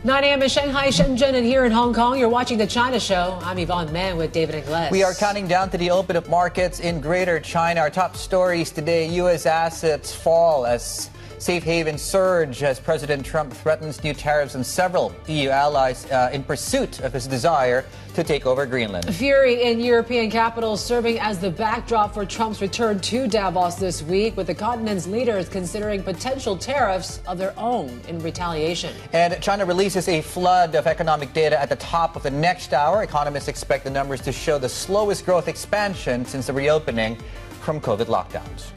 9 a.m. in Shanghai, Shenzhen, and here in Hong Kong. You're watching The China Show. I'm Yvonne Man with David Ingles. We are counting down to the open of markets in Greater China. Our top stories today: U.S. assets fall as safe havens surge as President Trump threatens new tariffs on several EU allies in pursuit of his desire to take over Greenland. Fury in European capitals serving as the backdrop for Trump's return to Davos this week, with the continent's leaders considering potential tariffs of their own in retaliation. And China releases a flood of economic data at the top of the next hour. Economists expect the numbers to show the slowest growth expansion since the reopening from COVID lockdowns.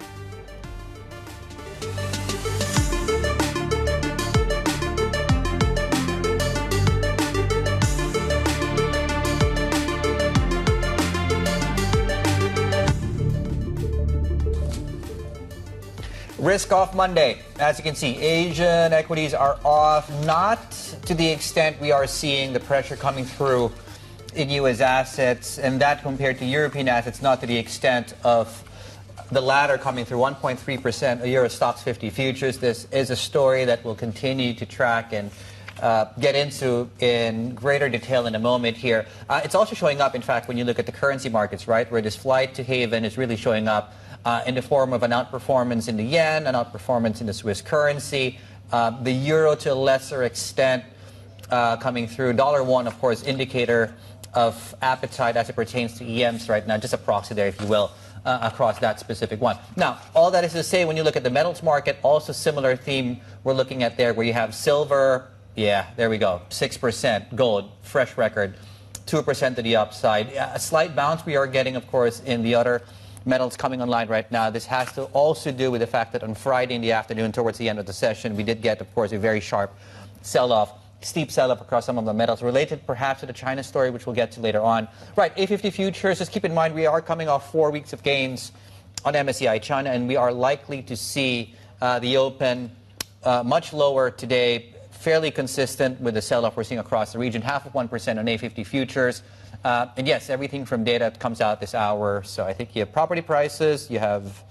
Risk off Monday. As you can see, Asian equities are off, not to the extent we are seeing the pressure coming through in U.S. assets, and that compared to European assets, not to the extent of the latter coming through 1.3% a Euro Stoxx 50 futures. This is a story that we'll continue to track and get into in greater detail in a moment here. It's also showing up, in fact, when you look at the currency markets, right, where this flight to haven is really showing up in the form of an outperformance in the yen, an outperformance in the Swiss currency, the euro to a lesser extent coming through. $1, of course, indicator of appetite as it pertains to EMs right now, just a proxy there, if you will, across that specific one. Now, all that is to say, when you look at the metals market, also similar theme we're looking at there, where you have silver, yeah, there we go, 6%, gold, fresh record, 2% to the upside. A slight bounce we are getting, of course, in the other metals coming online right now. This has to also do with the fact that on Friday in the afternoon, towards the end of the session, we did get, of course, a very sharp sell-off, steep sell-off across some of the metals, related perhaps to the China story, which we'll get to later on. Right, A50 futures, just keep in mind we are coming off 4 weeks of gains on MSCI China, and we are likely to see the open much lower today, fairly consistent with the sell-off we're seeing across the region, 0.5% on A50 futures. And yes, everything from data comes out this hour. So I think you have property prices, you have,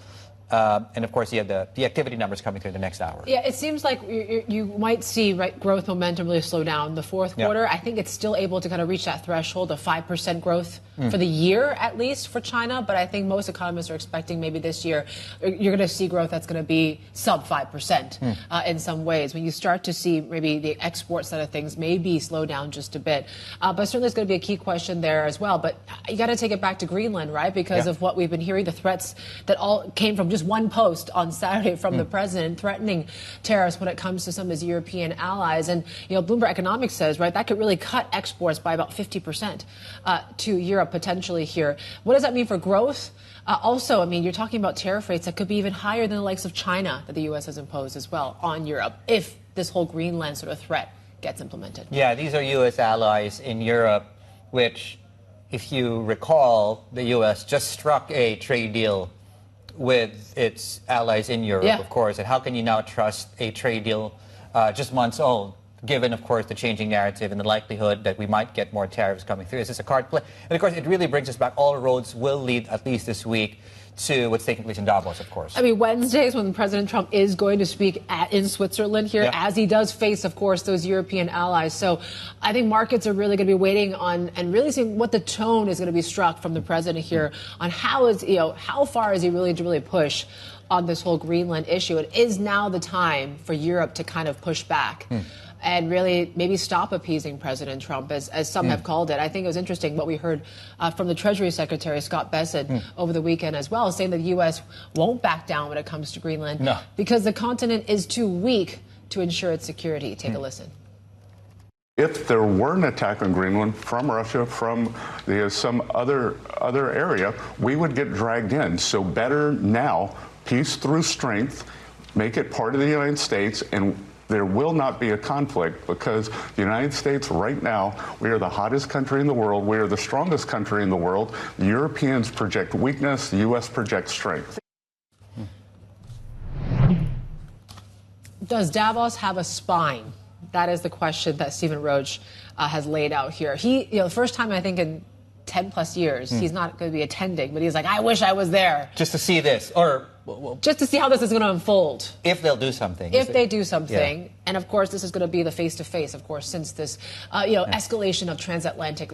and of course you have the activity numbers coming through the next hour. Yeah, it seems like you might see growth momentum really slow down the fourth quarter. I think it's still able to kind of reach that threshold of 5% growth for the year, at least for China. But I think most economists are expecting maybe this year you're going to see growth that's going to be sub 5% in some ways. When you start to see maybe the export side of things maybe slow down just a bit. But certainly it's going to be a key question there as well. But you got to take it back to Greenland, right? Because of what we've been hearing, the threats that all came from just one post on Saturday from the president threatening tariffs when it comes to some of his European allies. And, you know, Bloomberg Economics says, right, that could really cut exports by about 50% to Europe potentially here. What does that mean for growth? Also, I mean, you're talking about tariff rates that could be even higher than the likes of China that the U.S. has imposed as well on Europe if this whole Greenland sort of threat gets implemented. Yeah, these are U.S. allies in Europe, which, if you recall, the U.S. just struck a trade deal with its allies in Europe, of course. And how can you now trust a trade deal just months old, given, of course, the changing narrative and the likelihood that we might get more tariffs coming through? Is this a card play? And, of course, it really brings us back. All roads will lead, at least this week, to what's taking place in Davos, of course. I mean, Wednesday is when President Trump is going to speak in Switzerland here, as he does face, of course, those European allies. So I think markets are really going to be waiting on and really seeing what the tone is going to be struck from the president here on how far is he willing to really push on this whole Greenland issue. It is now the time for Europe to kind of push back. And really maybe stop appeasing President Trump, as some have called it. I think it was interesting what we heard from the Treasury Secretary, Scott Bessent, over the weekend as well, saying that the U.S. won't back down when it comes to Greenland because the continent is too weak to ensure its security. Take a listen. If there were an attack on Greenland from Russia, from some other area, we would get dragged in. So better now, peace through strength, make it part of the United States, and there will not be a conflict because the United States right now, we are the hottest country in the world. We are the strongest country in the world. The Europeans project weakness. The U.S. projects strength. Does Davos have a spine? That is the question that Stephen Roach has laid out here. The first time I think in 10 plus years, he's not going to be attending, but he's like, I wish I was there. Just to see this, or just to see how this is going to unfold. If they'll do something. If they do something. Yeah. And of course, this is going to be the face-to-face, of course, since this, escalation of transatlantic,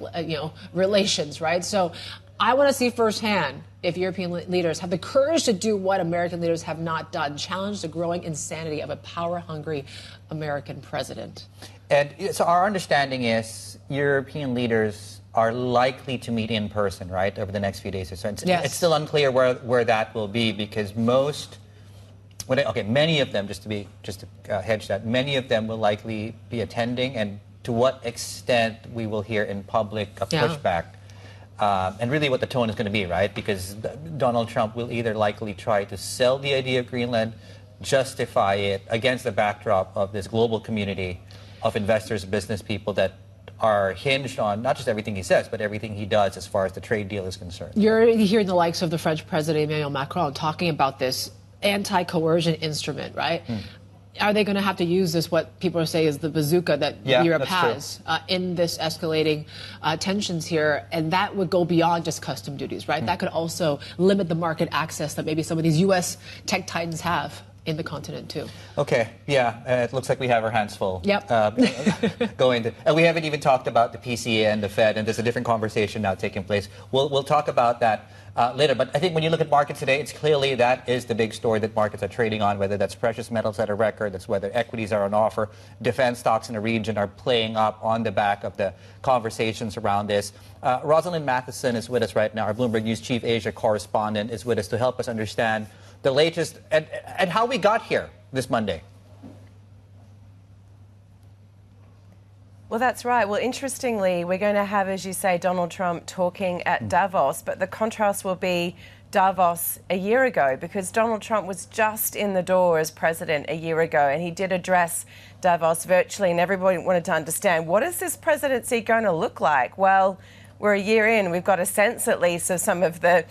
relations, right? So I want to see firsthand if European leaders have the courage to do what American leaders have not done, challenge the growing insanity of a power-hungry American president. And so our understanding is European leaders are likely to meet in person, right, over the next few days or so. It's still unclear where that will be because many of them, just to hedge that, many of them will likely be attending, and to what extent we will hear in public a pushback. And really what the tone is going to be, right? Because Donald Trump will either likely try to sell the idea of Greenland, justify it against the backdrop of this global community of investors, business people that are hinged on not just everything he says, but everything he does as far as the trade deal is concerned. You're hearing the likes of the French President Emmanuel Macron talking about this anti-coercion instrument, right? Are they going to have to use this, what people say is the bazooka that Europe has in this escalating tensions here? And that would go beyond just custom duties, right? That could also limit the market access that maybe some of these U.S. tech titans have in the continent, too. Okay, it looks like we have our hands full. Yep. And we haven't even talked about the PCA and the Fed, and there's a different conversation now taking place. We'll talk about that later. But I think when you look at markets today, it's clearly that is the big story that markets are trading on, whether that's precious metals at a record, that's whether equities are on offer. Defense stocks in the region are playing up on the back of the conversations around this. Rosalind Matheson is with us right now. Our Bloomberg News Chief Asia correspondent is with us to help us understand the latest and how we got here this Monday. Well, that's right. Well, interestingly, we're going to have, as you say, Donald Trump talking at Davos, but the contrast will be Davos a year ago, because Donald Trump was just in the door as president a year ago, and he did address Davos virtually, and everybody wanted to understand, what is this presidency going to look like? Well, we're a year in. We've got a sense, at least, of some of the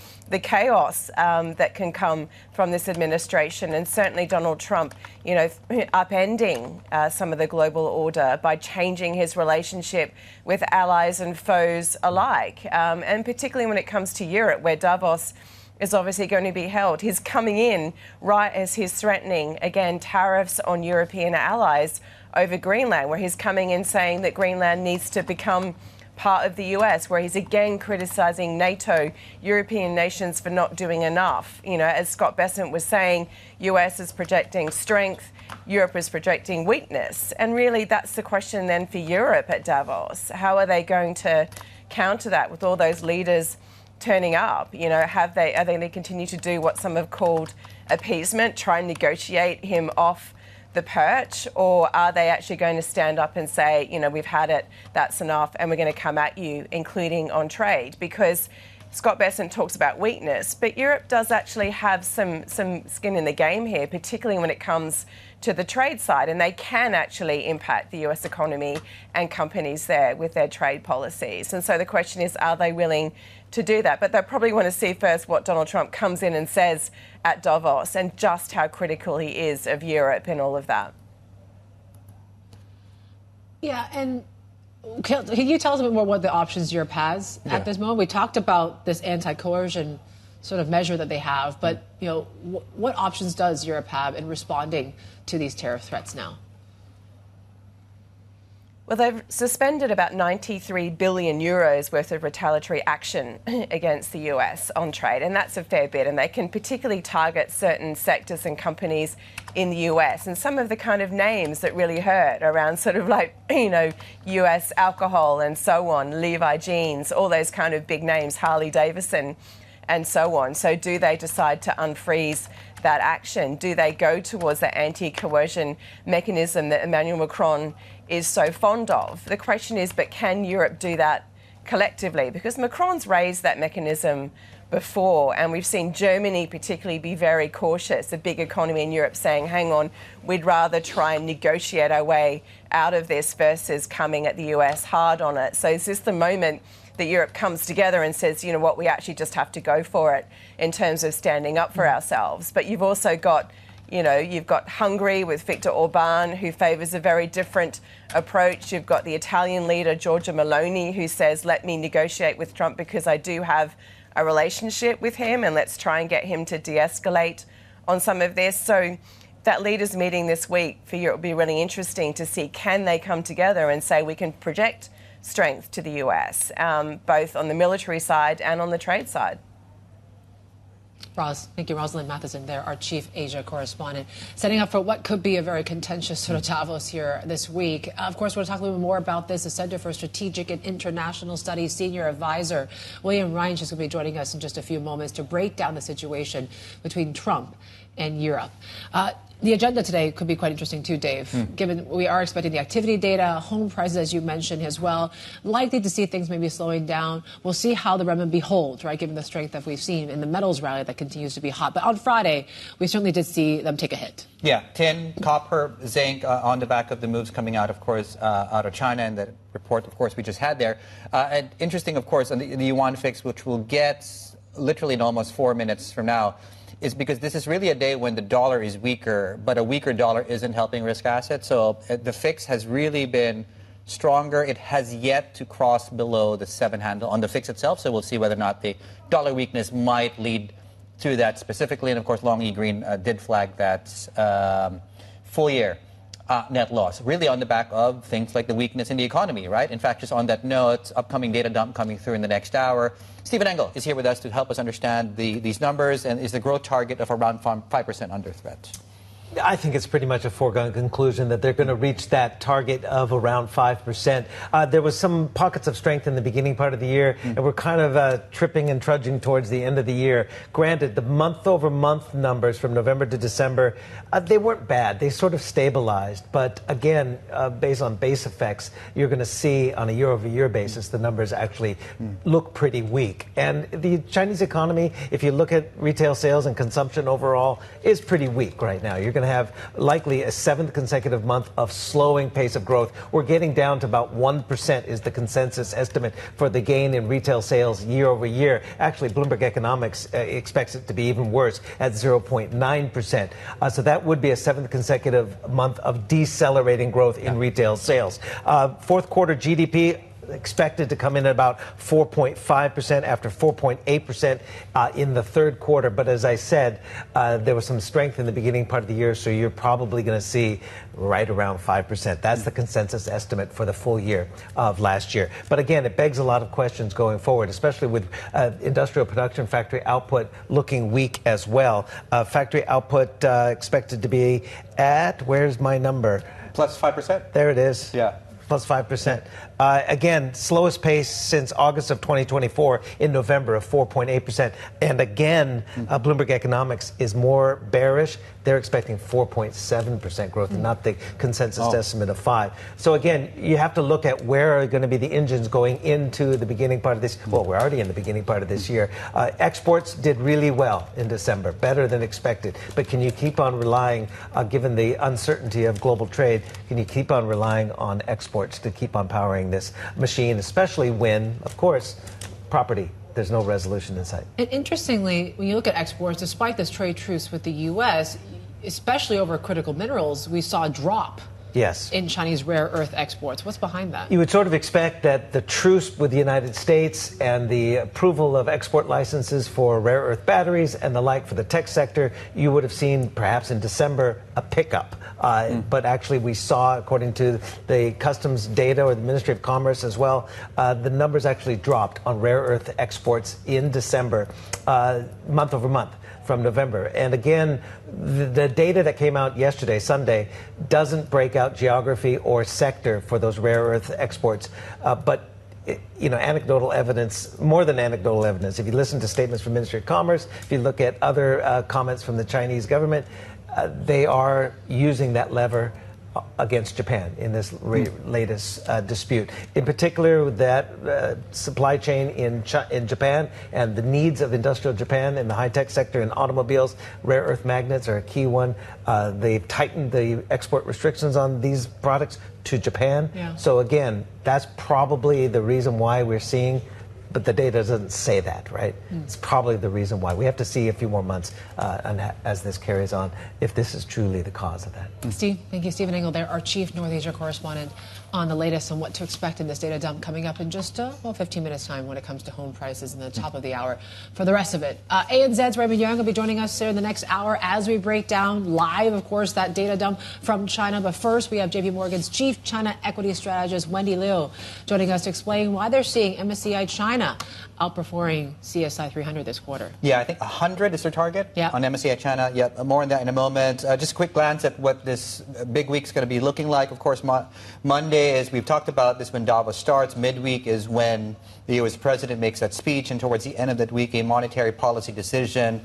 chaos that can come from this administration. And certainly Donald Trump, upending some of the global order by changing his relationship with allies and foes alike. And particularly when it comes to Europe, where Davos is obviously going to be held. He's coming in right as he's threatening, again, tariffs on European allies over Greenland, where he's coming in saying that Greenland needs to become part of the US, where he's again criticising NATO, European nations for not doing enough. As Scott Bessent was saying, US is projecting strength, Europe is projecting weakness. And really that's the question then for Europe at Davos. How are they going to counter that with all those leaders turning up? Are they going to continue to do what some have called appeasement, try and negotiate him off the perch, or are they actually going to stand up and say, we've had it, that's enough, and we're going to come at you, including on trade? Because Scott Bessent talks about weakness, but Europe does actually have some skin in the game here, particularly when it comes to the trade side, and they can actually impact the US economy and companies there with their trade policies. And so the question is, are they willing to do that? But they probably want to see first what Donald Trump comes in and says at Davos, and just how critical he is of Europe and all of that. Yeah, and can you tell us a bit more what the options Europe has at this moment? We talked about this anti-coercion sort of measure that they have, but what options does Europe have in responding to these tariff threats now? Well, they've suspended about 93 billion euros worth of retaliatory action against the US on trade, and that's a fair bit. And they can particularly target certain sectors and companies in the US. And some of the kind of names that really hurt around sort of like, US alcohol and so on, Levi Jeans, all those kind of big names, Harley Davidson and so on. So do they decide to unfreeze that action? Do they go towards the anti-coercion mechanism that Emmanuel Macron is so fond of? The question is, but can Europe do that collectively? Because Macron's raised that mechanism before, and we've seen Germany particularly be very cautious, a big economy in Europe, saying, hang on, we'd rather try and negotiate our way out of this versus coming at the US hard on it. So is this the moment that Europe comes together and says, we actually just have to go for it in terms of standing up for ourselves? But you've also got, you've got Hungary with Viktor Orban, who favours a very different approach. You've got the Italian leader, Giorgia Meloni, who says, let me negotiate with Trump because I do have a relationship with him, and let's try and get him to de-escalate on some of this. So that leaders meeting this week for Europe will be really interesting to see, can they come together and say we can project strength to the US, both on the military side and on the trade side. Thank you, Rosalind Matheson there, our chief Asia correspondent, setting up for what could be a very contentious sort of Davos here this week. Of course, we'll talk a little bit more about this. The Center for Strategic and International Studies senior advisor William Reinsch is going to be joining us in just a few moments to break down the situation between Trump and Europe. The agenda today could be quite interesting too, Dave, given we are expecting the activity data, home prices, as you mentioned as well, likely to see things maybe slowing down. We'll see how the renminbi holds, right, given the strength that we've seen in the metals rally that continues to be hot. But on Friday, we certainly did see them take a hit. Yeah, tin, copper, zinc on the back of the moves coming out, of course, out of China and the report, of course, we just had there. And interesting, of course, on the yuan fix, which we'll get literally in almost 4 minutes from now, is because this is really a day when the dollar is weaker, but a weaker dollar isn't helping risk assets. So the fix has really been stronger. It has yet to cross below the 7 handle on the fix itself. So we'll see whether or not the dollar weakness might lead to that specifically. And of course, Long E Green did flag that full year net loss, really on the back of things like the weakness in the economy, right? In fact, just on that note, upcoming data dump coming through in the next hour. Stephen Engel is here with us to help us understand these numbers, and is the growth target of around 5% under threat? I think it's pretty much a foregone conclusion that they're going to reach that target of around 5%. There was some pockets of strength in the beginning part of the year, and we're kind of tripping and trudging towards the end of the year. Granted, the month-over-month numbers from November to December, they weren't bad. They sort of stabilized. But again, based on base effects, you're going to see on a year-over-year basis, the numbers actually look pretty weak. And the Chinese economy, if you look at retail sales and consumption overall, is pretty weak right now. You're going to have likely a 7th consecutive month of slowing pace of growth. We're getting down to about 1% is the consensus estimate for the gain in retail sales year over year. Actually, Bloomberg Economics expects it to be even worse at 0.9%. So that would be a 7th consecutive month of decelerating growth in retail sales. Fourth quarter GDP expected to come in at about 4.5% after 4.8% in the third quarter. But as I said, there was some strength in the beginning part of the year, so you're probably going to see right around 5%. That's the consensus estimate for the full year of last year. But again, it begs a lot of questions going forward, especially with industrial production, factory output looking weak as well. Factory output expected to be at, where's my number? Plus 5%? There it is. Yeah. Plus 5%. Again, slowest pace since August of 2024 in November of 4.8%. And again, Bloomberg Economics is more bearish. They're expecting 4.7% growth and not the consensus estimate of 5. So again, you have to look at where are going to be the engines going into the beginning part of this. Well, we're already in the beginning part of this year. Exports did really well in December, better than expected. But can you keep on relying, given the uncertainty of global trade, can you keep on relying on exports to keep on powering this machine, especially when, of course, property, there's no resolution in sight. And interestingly, when you look at exports, despite this trade truce with the U.S., especially over critical minerals, we saw a drop in Chinese rare earth exports. What's behind that? You would sort of expect that the truce with the United States and the approval of export licenses for rare earth batteries and the like for the tech sector, you would have seen perhaps in December a pickup. But actually we saw, according to the customs data or the Ministry of Commerce as well, the numbers actually dropped on rare earth exports in December, month over month, from November. And again, the data that came out yesterday, Sunday, doesn't break out geography or sector for those rare earth exports. But anecdotal evidence, more than anecdotal evidence. If you listen to statements from Ministry of Commerce, if you look at other comments from the Chinese government, they are using that lever against Japan in this latest dispute. In particular, that supply chain in Japan and the needs of industrial Japan in the high-tech sector and automobiles, rare earth magnets are a key one. They've tightened the export restrictions on these products to Japan. So again, that's probably the reason why we're seeing but the data doesn't say that, right? It's probably the reason why. We have to see a few more months as this carries on if this is truly the cause of that. Steve, thank you. Stephen Engel there, our chief North Asia correspondent, on the latest on what to expect in this data dump coming up in just 15 minutes time when it comes to home prices in the top of the hour. For the rest of it, ANZ's Raymond Yeung will be joining us here in the next hour as we break down live, of course, that data dump from China. But first, we have JPMorgan's chief China equity strategist Wendy joining us to explain why they're seeing MSCI China outperforming CSI 300 this quarter. Yeah, I think 100 is their target on MSCI China. Yeah, more on that in a moment. Just a quick glance at what this big week's going to be looking like. Of course, Monday, as we've talked about, this when Davos starts. Midweek is when the U.S. president makes that speech, and towards the end of that week, a monetary policy decision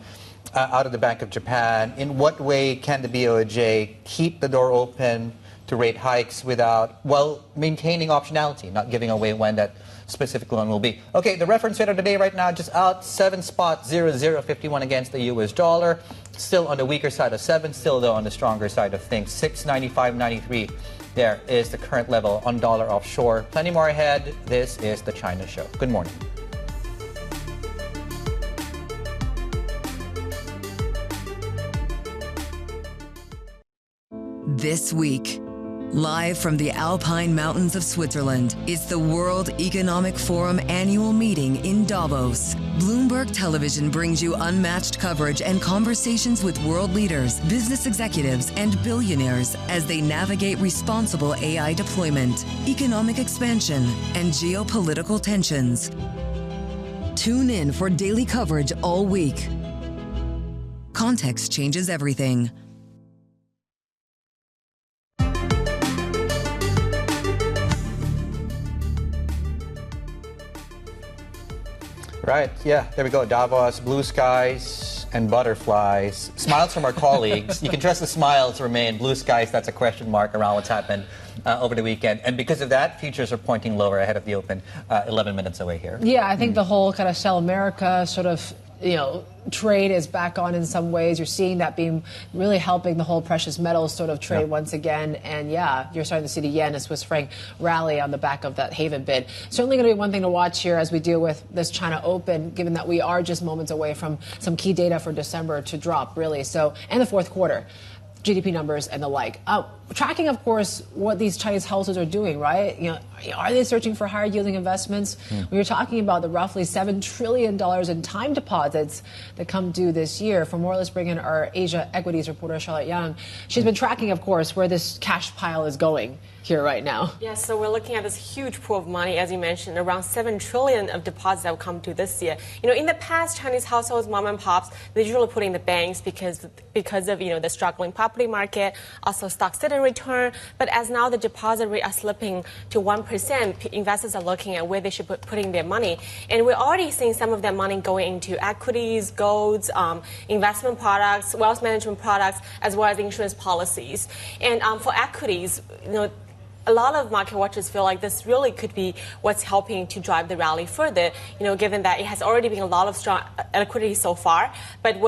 out of the Bank of Japan. In what way can the BOJ keep the door open to rate hikes without, well, maintaining optionality, not giving away when that specific loan will be? Okay, the reference rate of the day right now just out 7.0051 against the US dollar. Still on the weaker side of 7, still though on the stronger side of things. 695.93 there is the current level on dollar offshore. Plenty more ahead. This is the China Show. Good morning. This week, live from the Alpine Mountains of Switzerland, is the World Economic Forum annual meeting in Davos. Bloomberg Television brings you unmatched coverage and conversations with world leaders, business executives, and billionaires as they navigate responsible AI deployment, economic expansion, and geopolitical tensions. Tune in for daily coverage all week. Context changes everything. Right, yeah, there we go. Davos, blue skies and butterflies. Smiles from our colleagues. You can trust the smiles remain. Blue skies, that's a question mark around what's happened over the weekend. And because of that, futures are pointing lower ahead of the open 11 minutes away here. Yeah, I think the whole kind of sell America sort of, trade is back on in some ways. You're seeing that being really helping the whole precious metals sort of trade once again. And yeah, you're starting to see the yen and Swiss franc rally on the back of that Haven bid. Certainly going to be one thing to watch here as we deal with this China Open, given that we are just moments away from some key data for December to drop, really. So, and the fourth quarter. GDP numbers and the like. Tracking, of course, what these Chinese households are doing, right? Are they searching for higher yielding investments? We were talking about the roughly $7 trillion in time deposits that come due this year. For more, let's bring in our Asia equities reporter, Charlotte Yeung. She's been tracking, of course, where this cash pile is going here right now. Yes, so we're looking at this huge pool of money, as you mentioned, around $7 trillion of deposits that will come due this year. In the past, Chinese households, mom and pops, they usually put in the banks because of the struggling property market, also stocks didn't return. But as now the deposit rate are slipping to 1%, investors are looking at where they should putting their money. And we're already seeing some of that money going into equities, golds, investment products, wealth management products, as well as insurance policies. And for equities, a lot of market watchers feel like this really could be what's helping to drive the rally further, given that it has already been a lot of strong liquidity so far. But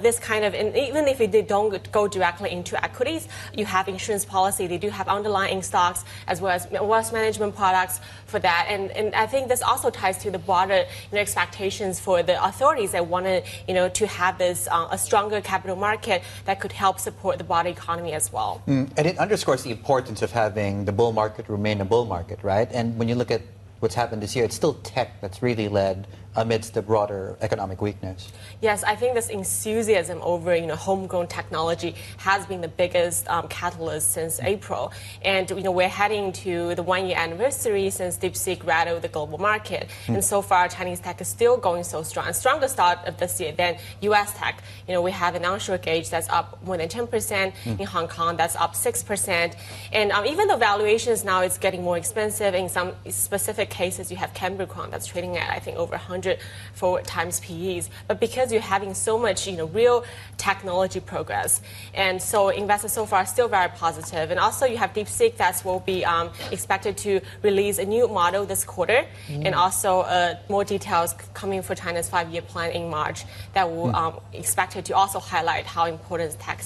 this kind of, and even if they don't go directly into equities, you have insurance policy, they do have underlying stocks as well as wealth management products for that. And I think this also ties to the broader expectations for the authorities that want to have this a stronger capital market that could help support the broader economy as well. And it underscores the importance of having the bull market remain a bull market, right? And when you look at what's happened this year, it's still tech that's really led amidst the broader economic weakness. Yes, I think this enthusiasm over homegrown technology has been the biggest catalyst since April. And we're heading to the 1-year anniversary since DeepSeek rattled the global market. And so far, Chinese tech is still going so strong. Stronger start of this year than U.S. tech. We have an onshore gauge that's up more than 10%. In Hong Kong, that's up 6%. And even though valuations now is getting more expensive, in some specific cases, you have Cambricon that's trading at, I think, over 100 forward times PEs. But because you're having so much, real technology progress, and so investors so far are still very positive. And also you have DeepSeek that will be expected to release a new model this quarter, and also more details coming for China's 5-year plan in March that will expected to also highlight how important tech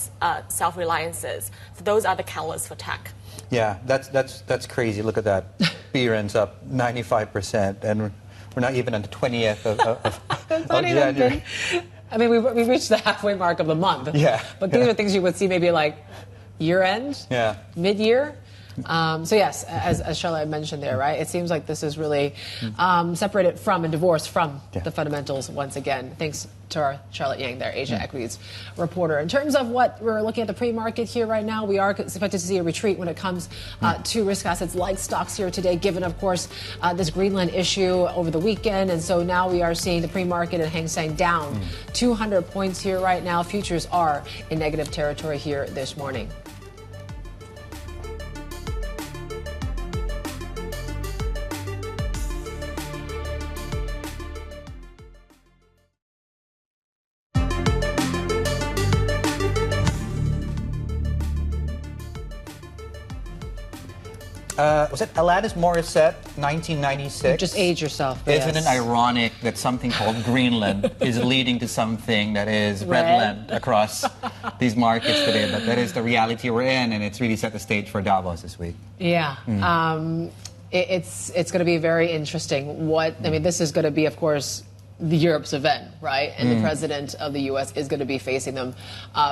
self-reliance is. So those are the catalysts for tech. Yeah, that's crazy. Look at that. Beer ends up 95%, and We're not even on the 20th of not even January. I mean, we reached the halfway mark of the month. Yeah. But these are things you would see maybe like year end, mid-year. So yes, as Charlotte mentioned there, right? It seems like this is really separated from and divorced from the fundamentals once again. Thanks to our Charlotte Yeung there, Asia Equities reporter. In terms of what we're looking at the pre-market here right now, we are expected to see a retreat when it comes to risk assets like stocks here today, given, of course, this Greenland issue over the weekend. And so now we are seeing the pre-market and Hang Seng down 200 points here right now. Futures are in negative territory here this morning. Was it Alanis Morissette, 1996? Just age yourself. Isn't it ironic that something called Greenland is leading to something that is redland across these markets today? But that is the reality we're in, and it's really set the stage for Davos this week. Yeah. It's going to be very interesting. I mean, this is going to be, of course, the Europe's event, right? And the president of the U.S. is going to be facing them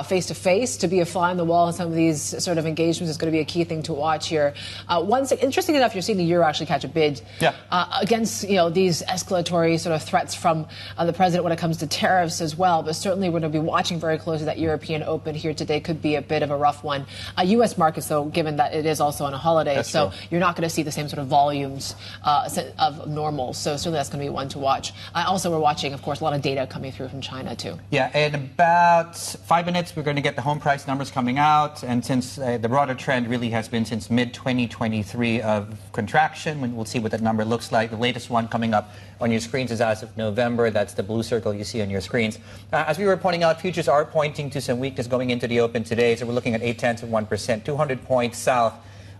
face to face. To be a fly on the wall in some of these sort of engagements is going to be a key thing to watch here. Interesting enough, you're seeing the euro actually catch a bid against these escalatory sort of threats from the president when it comes to tariffs as well. But certainly we're going to be watching very closely that European Open here today. Could be a bit of a rough one. U.S. markets, though, given that it is also on a holiday, you're not going to see the same sort of volumes of normal. So certainly that's going to be one to watch. Also, we're watching, of course, a lot of data coming through from China, too. Yeah, in about 5 minutes, we're going to get the home price numbers coming out. And since the broader trend really has been since mid-2023 of contraction, we'll see what that number looks like. The latest one coming up on your screens is as of November. That's the blue circle you see on your screens. As we were pointing out, futures are pointing to some weakness going into the open today. So we're looking at 0.8%, 200 points south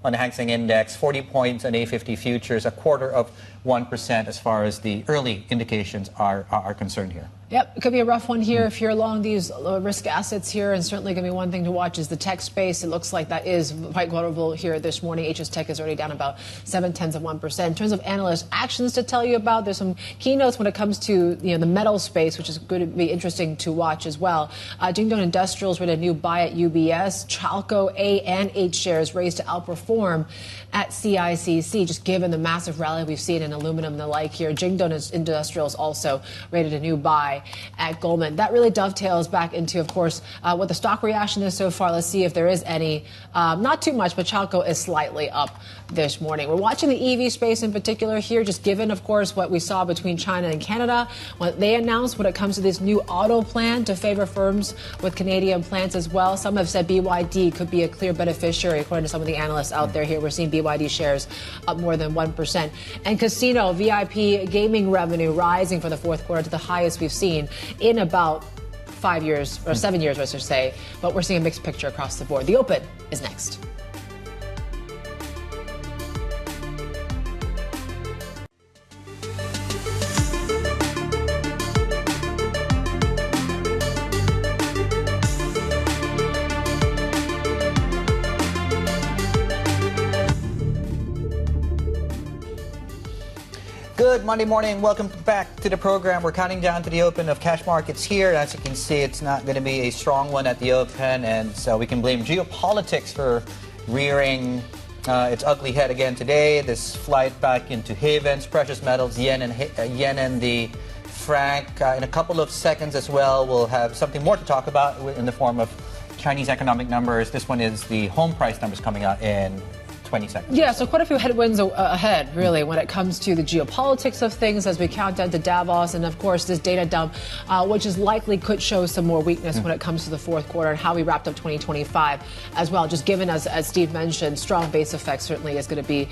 on the Hang Seng Index, 40 points on A50 futures, 0.25% as far as the early indications are concerned here. Yep, it could be a rough one here if you're along these risk assets here, and certainly going to be one thing to watch is the tech space. It looks like that is quite vulnerable here this morning. HS Tech is already down about 0.7%. In terms of analyst actions to tell you about, there's some keynotes when it comes to the metal space, which is going to be interesting to watch as well. Jingdong Industrials with a new buy at UBS. Chalco A and H shares raised to outperform at CSIS, just given the massive rally we've seen in aluminum and the like here. Jingdong Industrials also rated a new buy at Goldman. That really dovetails back into, of course, what the stock reaction is so far. Let's see if there is any. Not too much, but Chalco is slightly up this morning. We're watching the EV space in particular here, just given, of course, what we saw between China and Canada. What they announced when it comes to this new auto plan to favor firms with Canadian plants as well. Some have said BYD could be a clear beneficiary, according to some of the analysts out there here. We're seeing BYD shares up more than 1%. And casino VIP gaming revenue rising for the fourth quarter to the highest we've seen in about 5 years, or 7 years, I should say. But we're seeing a mixed picture across the board. The Open is next. Good Monday morning. Welcome back to the program. We're counting down to the open of cash markets here. As you can see, it's not going to be a strong one at the open, and so we can blame geopolitics for rearing its ugly head again today. This flight back into havens, precious metals, yen and the franc. In a couple of seconds as well, we'll have something more to talk about in the form of Chinese economic numbers. This one is the home price numbers coming out in 20 seconds. Yeah, so quite a few headwinds ahead, really, when it comes to the geopolitics of things as we count down to Davos, and of course this data dump, which is likely could show some more weakness when it comes to the fourth quarter and how we wrapped up 2025 as well. Just given, as Steve mentioned, strong base effect certainly is going to be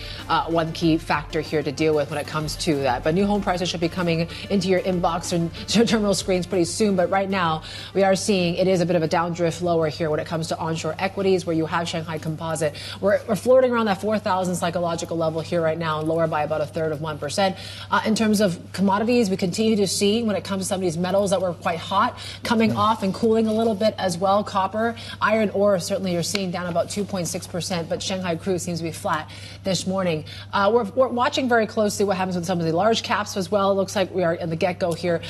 one key factor here to deal with when it comes to that. But new home prices should be coming into your inbox and your terminal screens pretty soon. But right now, we are seeing it is a bit of a downdrift lower here when it comes to onshore equities, where you have Shanghai Composite. We're flirting around that 4,000 psychological level here right now, lower by about 1/3 of 1%. In terms of commodities, we continue to see when it comes to some of these metals that were quite hot, coming off and cooling a little bit as well. Copper, iron ore, certainly you're seeing down about 2.6%, but Shanghai crude seems to be flat this morning. We're watching very closely what happens with some of the large caps as well. It looks like we are in the get-go here.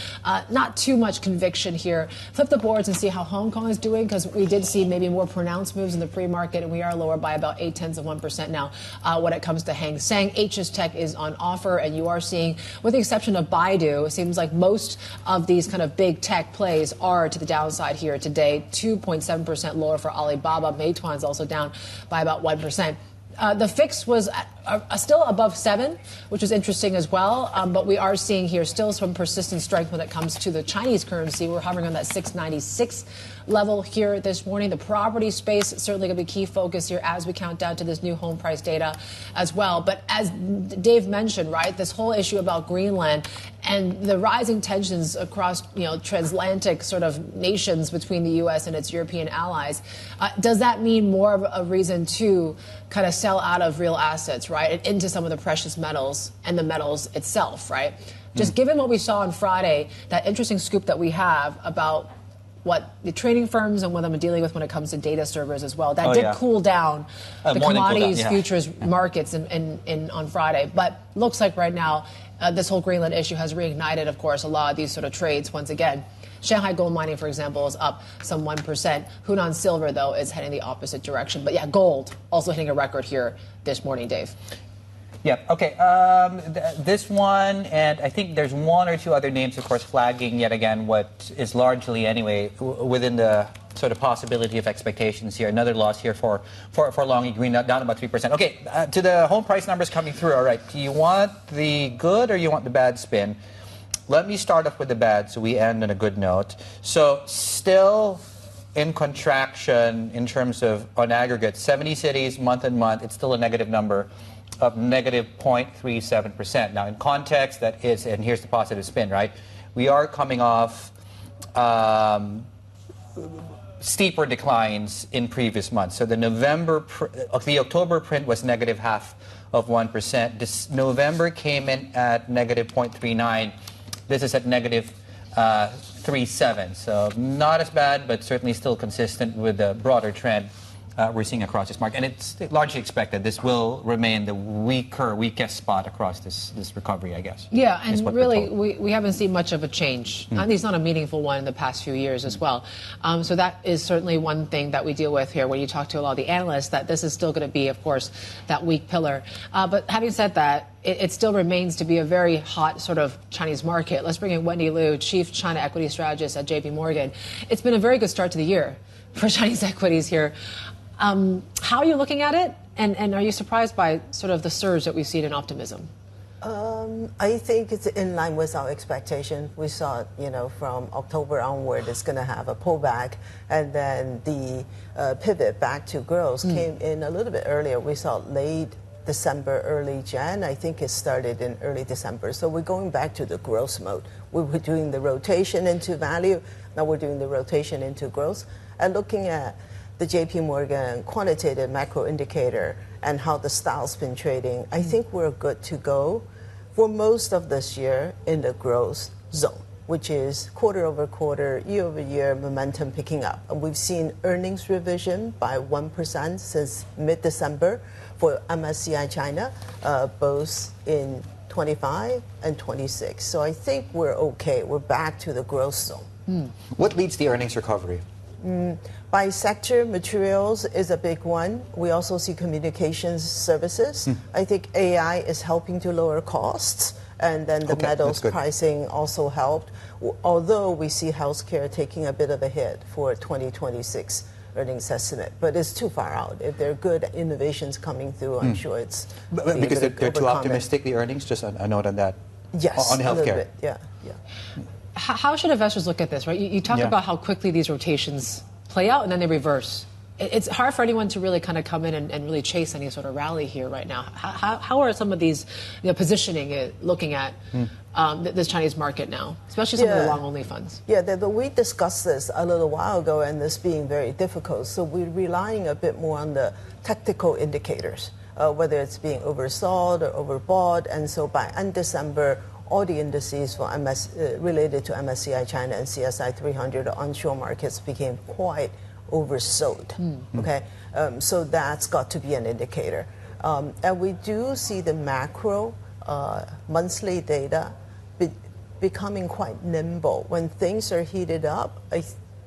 Not too much conviction here. Flip the boards and see how Hong Kong is doing, because we did see maybe more pronounced moves in the pre-market, and we are lower by about 0.8 of 1% now when it comes to Hang Seng. HS Tech is on offer, and you are seeing, with the exception of Baidu, it seems like most of these kind of big tech plays are to the downside here today. 2.7% lower for Alibaba. Meituan's also down by about 1%. The fix was still above 7, which is interesting as well. But we are seeing here still some persistent strength when it comes to the Chinese currency. We're hovering on that 696 level here this morning. The property space is certainly going to be key focus here as we count down to this new home price data as well. But as Dave mentioned, right, this whole issue about Greenland and the rising tensions across, transatlantic sort of nations between the U.S. and its European allies, does that mean more of a reason to kind of sell out of real assets, right, and into some of the precious metals and the metals itself, right? Just given what we saw on Friday, that interesting scoop that we have about what the trading firms and what I'm dealing with when it comes to data servers as well. That did cool down the commodities futures markets on Friday. But looks like right now this whole Greenland issue has reignited, of course, a lot of these sort of trades once again. Shanghai gold mining, for example, is up some 1%. Hunan silver, though, is heading the opposite direction. But yeah, gold also hitting a record here this morning, Dave. Yeah, okay. This one, and I think there's one or two other names, of course, flagging yet again what is largely, anyway, within the sort of possibility of expectations here. Another loss here for Longy Green, down about 3%. Okay, to the home price numbers coming through. All right, do you want the good or you want the bad spin? Let me start off with the bad so we end on a good note. So still in contraction in terms of, on aggregate, 70 cities month on month, it's still a negative number of negative 0.37%. Now, in context, that is, and here's the positive spin, right? We are coming off steeper declines in previous months. So the October print was negative 0.5%. This November came in at negative 0.39. This is at negative 3.7. So not as bad, but certainly still consistent with the broader trend we're seeing across this market. And it's largely expected this will remain the weakest spot across this recovery, I guess. Yeah, and really, we haven't seen much of a change. At least not a meaningful one in the past few years as well. So that is certainly one thing that we deal with here when you talk to a lot of the analysts, that this is still going to be, of course, that weak pillar. But having said that, it still remains to be a very hot sort of Chinese market. Let's bring in Wendy Liu, Chief China Equity Strategist at JPMorgan. It's been a very good start to the year for Chinese equities here. How are you looking at it? And are you surprised by sort of the surge that we've seen in optimism? I think it's in line with our expectation. We saw, from October onward, it's going to have a pullback. And then the pivot back to growth came in a little bit earlier. We saw late December, early Jan. I think it started in early December. So we're going back to the growth mode. We were doing the rotation into value. Now we're doing the rotation into growth. And looking at the JPMorgan quantitative macro indicator and how the style's been trading, I think we're good to go for most of this year in the growth zone, which is quarter over quarter, year over year momentum picking up. And we've seen earnings revision by 1% since mid-December for MSCI China, both in 25 and 26. So I think we're okay. We're back to the growth zone. What leads the earnings recovery? By sector, materials is a big one. We also see communications services. I think AI is helping to lower costs. And then the metals pricing also helped. Although we see healthcare taking a bit of a hit for 2026 earnings estimate. But it's too far out. If there are good innovations coming through, I'm sure it's... Because they're too optimistic, the earnings? Just a note on that. Yes, on healthcare. A little bit. Yeah. How should investors look at this, right? You talk about how quickly these rotations play out and then they reverse. It's hard for anyone to really kind of come in and really chase any sort of rally here right now. How are some of these positioning looking at this Chinese market now, especially some of the long-only funds? Yeah, we discussed this a little while ago, and this being very difficult. So we're relying a bit more on the technical indicators. whether it's being oversold or overbought. And so by end December, all the indices for related to MSCI China and CSI 300 onshore markets became quite oversold. Okay, so that's got to be an indicator. And we do see the macro monthly data becoming quite nimble. When things are heated up,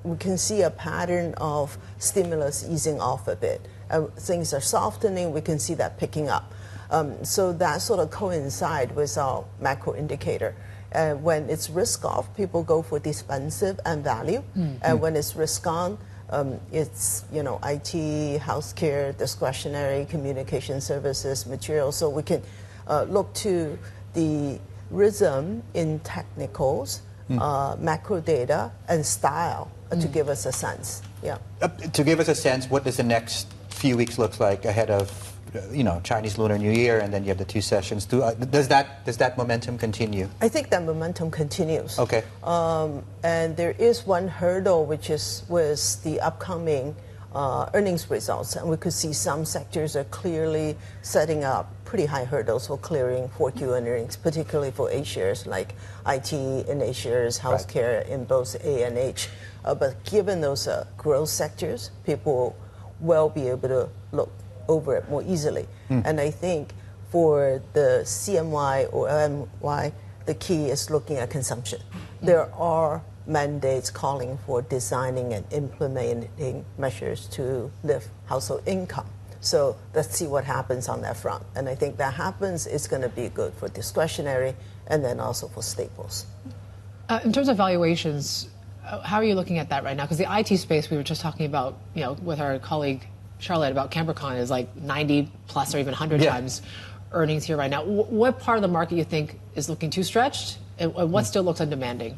we can see a pattern of stimulus easing off a bit. Things are softening, we can see that picking up. So that sort of coincide with our macro indicator. When it's risk off, people go for defensive and value. And when it's risk on, it's IT, healthcare, discretionary, communication services, materials. So we can look to the rhythm in technicals, macro data, and style to give us a sense. Yeah. To give us a sense, what does the next few weeks look like ahead of Chinese Lunar New Year, and then you have the 2 sessions? Does that momentum continue? I think that momentum continues. Okay. And there is one hurdle, which is with the upcoming earnings results, and we could see some sectors are clearly setting up pretty high hurdles for clearing 4Q earnings, particularly for A shares like IT in A shares, healthcare in both A and H. But given those growth sectors, people will be able to look over it more easily. And I think for the CMY or LMY, the key is looking at consumption. There are mandates calling for designing and implementing measures to lift household income. So let's see what happens on that front. And I think that happens, it's going to be good for discretionary and then also for staples. In terms of valuations, how are you looking at that right now? Because the IT space we were just talking about, with our colleague Charlotte about Cambricon is like 90 plus or even 100 times earnings here right now. What part of the market you think is looking too stretched, and what still looks undemanding?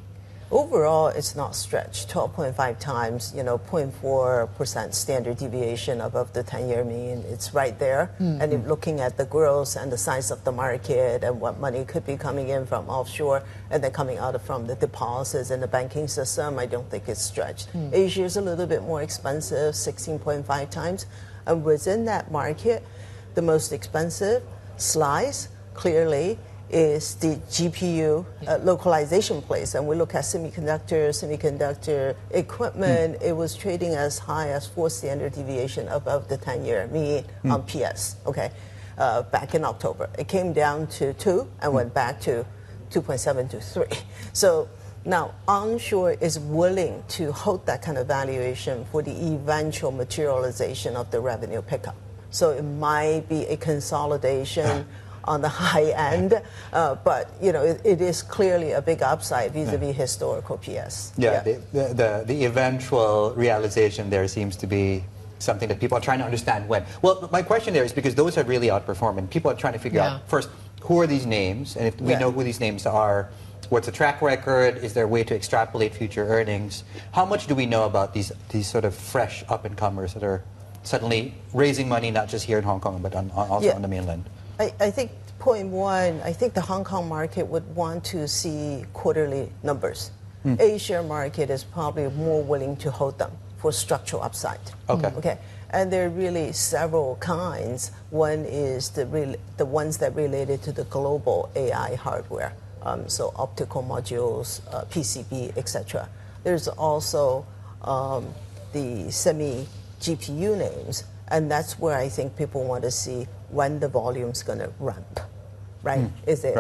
Overall, it's not stretched. 12.5 times, 0.4% standard deviation above the 10-year mean. It's right there. And if looking at the growth and the size of the market and what money could be coming in from offshore and then coming out from the deposits in the banking system, I don't think it's stretched. Asia is a little bit more expensive, 16.5 times. And within that market, the most expensive slice, clearly, is the GPU localization place. And we look at semiconductor equipment, it was trading as high as 4 standard deviation above the 10-year mean on PS, back in October. It came down to 2 and went back to 2.7 to 3. So now onshore is willing to hold that kind of valuation for the eventual materialization of the revenue pickup. So it might be a consolidation on the high end, but it is clearly a big upside vis-a-vis historical PS. The eventual realization there seems to be something that people are trying to understand when. Well, my question there is because those have really outperformed, and people are trying to figure out first, who are these names, and if we know who these names are, what's the track record? Is there a way to extrapolate future earnings? How much do we know about these sort of fresh up-and-comers that are suddenly raising money, not just here in Hong Kong, but also on the mainland? I think point one, I think the Hong Kong market would want to see quarterly numbers. Asia market is probably more willing to hold them for structural upside. Okay. And there are really several kinds. One is the ones that related to the global AI hardware, so optical modules, PCB, etc. There's also the semi-GPU names, and that's where I think people want to see when the volume's going to ramp, right? Is it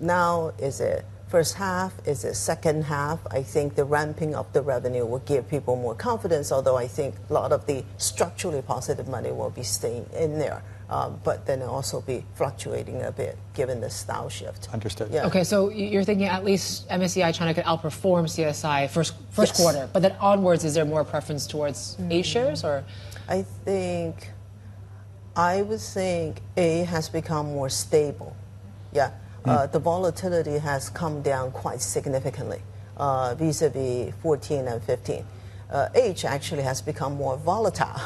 now? Is it first half? Is it second half? I think the ramping of the revenue will give people more confidence, although I think a lot of the structurally positive money will be staying in there, but then it'll also be fluctuating a bit given the style shift. Understood. Yeah. Okay, so you're thinking at least MSCI China could outperform CSI first quarter, but then onwards, is there more preference towards A shares or? I would think A has become more stable. The volatility has come down quite significantly vis-a-vis 14 and 15. H actually has become more volatile.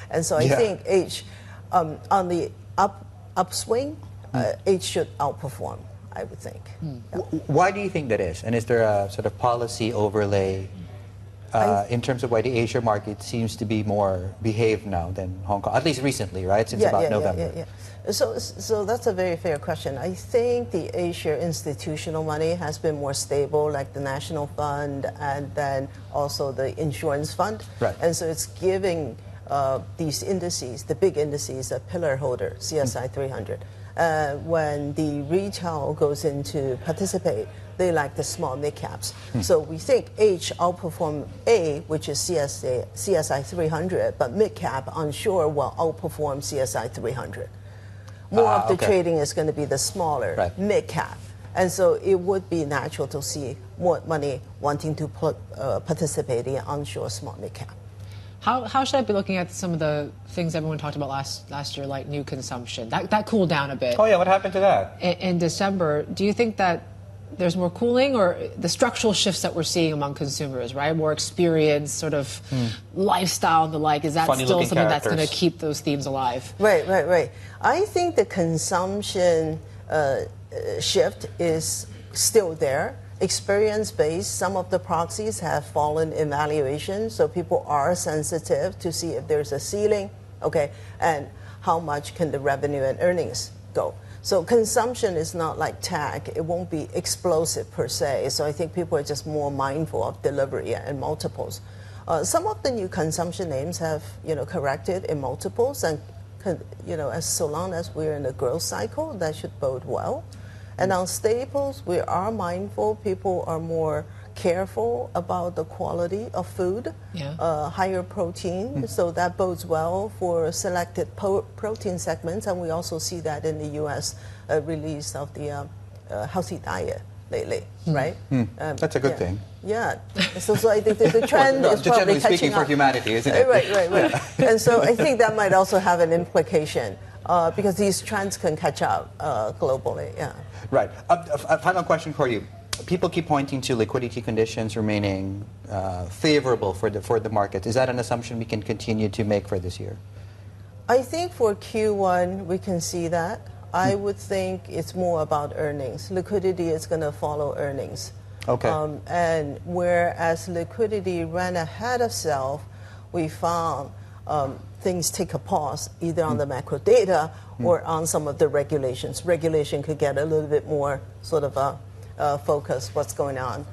And so I think H, on the upswing, H should outperform, I would think. Why do you think that is? And is there a sort of policy overlay in terms of why the Asia market seems to be more behaved now than Hong Kong, at least recently, right? Since about November. So that's a very fair question. I think the Asia institutional money has been more stable, like the National Fund and then also the Insurance Fund. Right. And so it's giving these indices, the big indices, a pillar holder, CSI 300. When the retail goes in to participate, they like the small mid caps. So we think H outperform A, which is CSI 300, but mid cap onshore will outperform CSI 300. More of the trading is going to be the smaller mid cap. And so it would be natural to see more money wanting to participate in onshore small mid cap. How should I be looking at some of the things everyone talked about last year, like new consumption? That cooled down a bit. Oh, yeah, what happened to that? In December, do you think that there's more cooling, or the structural shifts that we're seeing among consumers, right? More experience, sort of lifestyle and the like. Is that still something that's going to keep those themes alive? Right. I think the consumption shift is still there. Experience-based, some of the proxies have fallen in valuation, so people are sensitive to see if there's a ceiling, and how much can the revenue and earnings go. So consumption is not like tech. It won't be explosive per se. So I think people are just more mindful of delivery and multiples. Some of the new consumption names have, corrected in multiples, and, as so long as we're in a growth cycle, that should bode well. And on staples, we are mindful. People are more careful about the quality of food, higher protein. So that bodes well for selected protein segments. And we also see that in the U.S. Release of the healthy diet lately, right? That's a good thing. Yeah. So I think the trend is probably generally speaking for humanity, isn't it? Right. And so I think that might also have an implication because these trends can catch up globally. Yeah. Right. A final question for you. People keep pointing to liquidity conditions remaining favorable for the market. Is that an assumption we can continue to make for this year? I think for Q1 we can see that. I would think it's more about earnings. Liquidity is going to follow earnings. Okay. And whereas liquidity ran ahead of self, we found things take a pause either on the macro data or on some of the regulations. Regulation could get a little bit more sort of focus what's going on.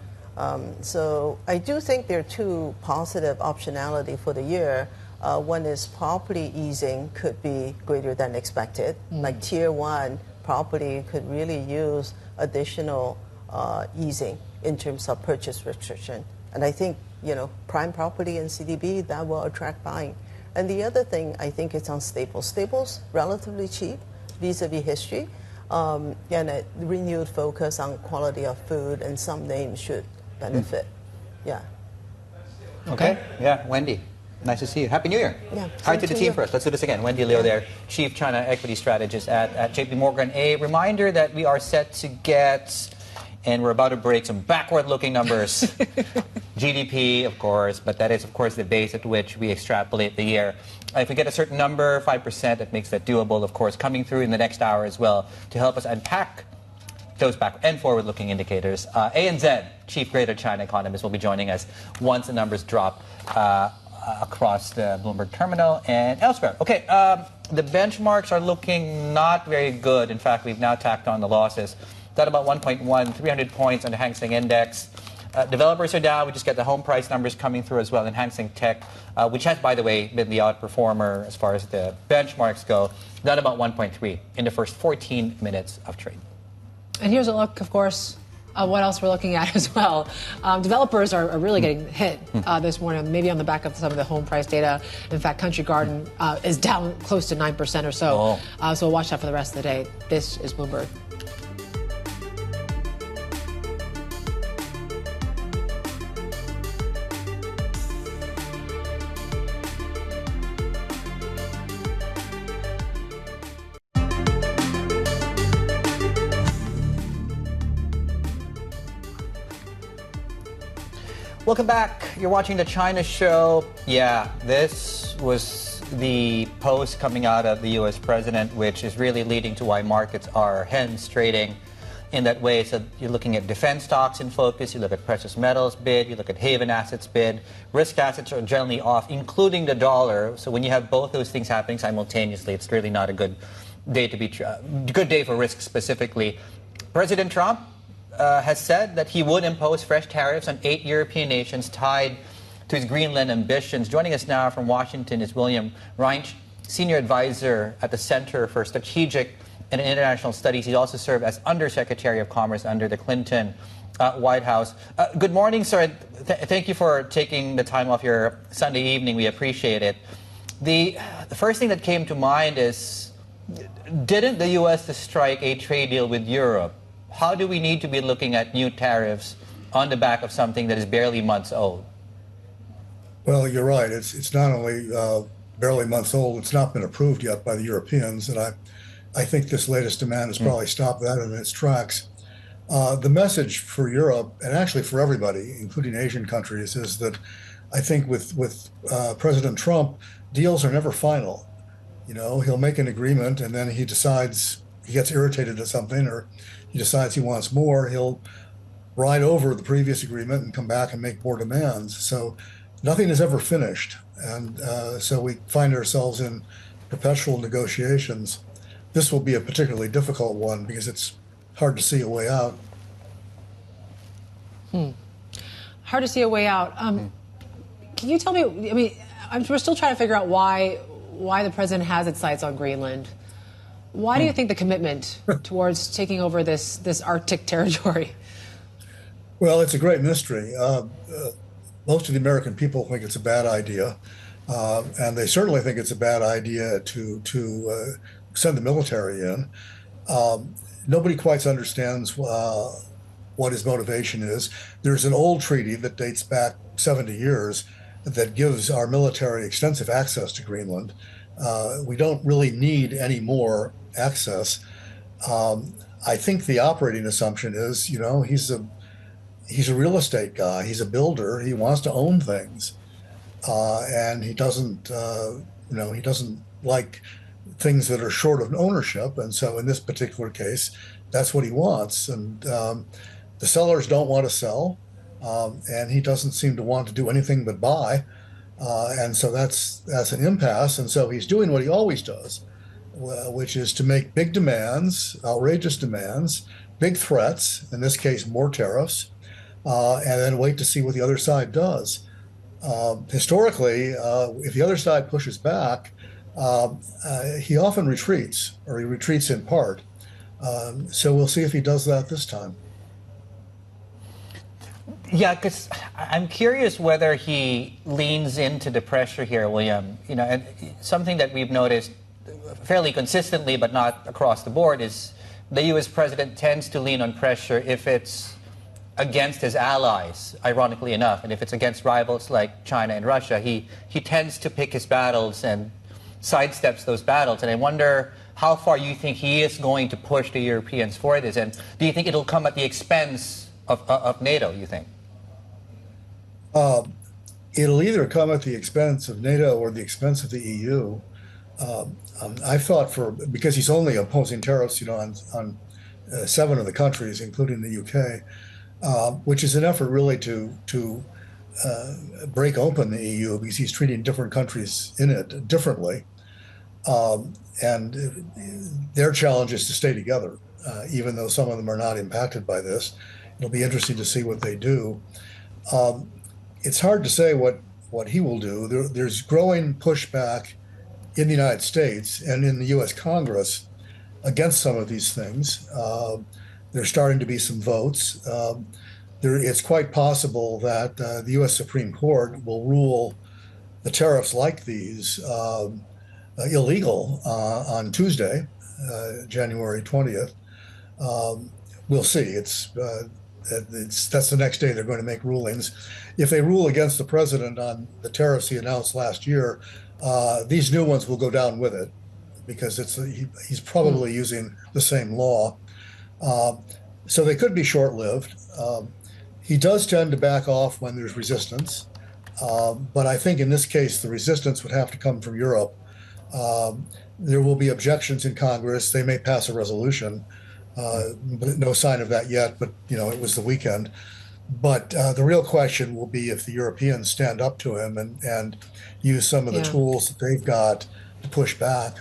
So I do think there are two positive optionality for the year. One is property easing could be greater than expected. Like tier one property could really use additional easing in terms of purchase restriction. And I think, prime property and CDB, that will attract buying. And the other thing I think is on staples. Staples, relatively cheap vis-a-vis history. And a renewed focus on quality of food, and some names should benefit. Yeah. Okay. Yeah, Wendy. Nice to see you. Happy New Year. Yeah. Hi to the team first. Let's do this again. Wendy Liu there, Chief China Equity Strategist at JPMorgan. A reminder that we are set to get, and we're about to break some backward-looking numbers. GDP, of course, but that is, of course, the base at which we extrapolate the year. If we get a certain number, 5%, that makes that doable, of course, coming through in the next hour as well to help us unpack those back and forward-looking indicators. ANZ, Chief Greater China Economist, will be joining us once the numbers drop across the Bloomberg terminal and elsewhere. Okay, the benchmarks are looking not very good. In fact, we've now tacked on the losses. That about 1.1, 300 points on the Hang Seng Index. Developers are down. We just get the home price numbers coming through as well in Hang Seng Tech, which has, by the way, been the outperformer as far as the benchmarks go. Down about 1.3 in the first 14 minutes of trade. And here's a look, of course, what else we're looking at as well. Developers are really getting hit this morning, maybe on the back of some of the home price data. In fact, Country Garden is down close to 9% or so. So we'll watch that for the rest of the day. This is Bloomberg. Welcome back. You're watching the China Show. Yeah, this was the post coming out of the U.S. president, which is really leading to why markets are hence trading in that way. So you're looking at defense stocks in focus, you look at precious metals bid, you look at haven assets bid. Risk assets are generally off, including the dollar. So when you have both those things happening simultaneously, it's really not a good day to be good day for risk specifically. President Trump has said that he would impose fresh tariffs on 8 European nations tied to his Greenland ambitions. Joining us now from Washington is Reinsch, Senior Advisor at the Center for Strategic and International Studies. He also served as Undersecretary of Commerce under the Clinton White House. Good morning, sir. Thank you for taking the time off your Sunday evening. We appreciate it. The first thing that came to mind is, didn't the U.S. strike a trade deal with Europe? How do we need to be looking at new tariffs on the back of something that is barely months old? Well, you're right. It's not only barely months old, it's not been approved yet by the Europeans, and I think this latest demand has probably stopped that in its tracks. The message for Europe, and actually for everybody, including Asian countries, is that I think with President Trump, deals are never final. You know, he'll make an agreement and then he decides, he gets irritated at something, or he decides he wants more, he'll ride over the previous agreement and come back and make more demands. So nothing is ever finished. And so we find ourselves in perpetual negotiations. This will be a particularly difficult one because it's hard to see a way out. Hard to see a way out. Can you tell me, I mean, we're still trying to figure out why the president has its sights on Greenland. Why do you think the commitment towards taking over this Arctic territory? Well, it's a great mystery. Most of the American people think it's a bad idea, and they certainly think it's a bad idea to send the military in. Nobody quite understands what his motivation is. There's an old treaty that dates back 70 years that gives our military extensive access to Greenland. We don't really need any more access. I think the operating assumption is, you know, he's a real estate guy. He's a builder. He wants to own things, and he doesn't, he doesn't like things that are short of ownership. And so, in this particular case, that's what he wants. And the sellers don't want to sell, and he doesn't seem to want to do anything but buy. And so that's an impasse. And so he's doing what he always does, which is to make big demands, outrageous demands, big threats. In this case, more tariffs. And then wait to see what the other side does. Historically, if the other side pushes back, he often retreats, or he retreats in part. So we'll see if he does that this time. Yeah, because I'm curious whether he leans into the pressure here, William. You know, and something that we've noticed fairly consistently, but not across the board, is the U.S. president tends to lean on pressure if it's against his allies, ironically enough. And if it's against rivals like China and Russia, he tends to pick his battles and sidesteps those battles. And I wonder how far you think he is going to push the Europeans for this. And do you think it'll come at the expense of NATO, you think? It'll either come at the expense of NATO or the expense of the EU. I thought because he's only imposing tariffs, on 7 of the countries, including the UK, which is an effort really to break open the EU because he's treating different countries in it differently. And their challenge is to stay together, even though some of them are not impacted by this. It'll be interesting to see what they do. It's hard to say what he will do. There's growing pushback in the United States and in the U.S. Congress against some of these things. There's starting to be some votes. It's quite possible that the U.S. Supreme Court will rule the tariffs like these illegal on Tuesday, January 20th. We'll see. That's the next day they're going to make rulings. If they rule against the president on the tariffs he announced last year, these new ones will go down with it because he's probably using the same law. So they could be short-lived. He does tend to back off when there's resistance, but I think in this case the resistance would have to come from Europe. There will be objections in Congress. They may pass a resolution, No sign of that yet, but it was the weekend. But the real question will be if the Europeans stand up to him and use some of the tools that they've got to push back.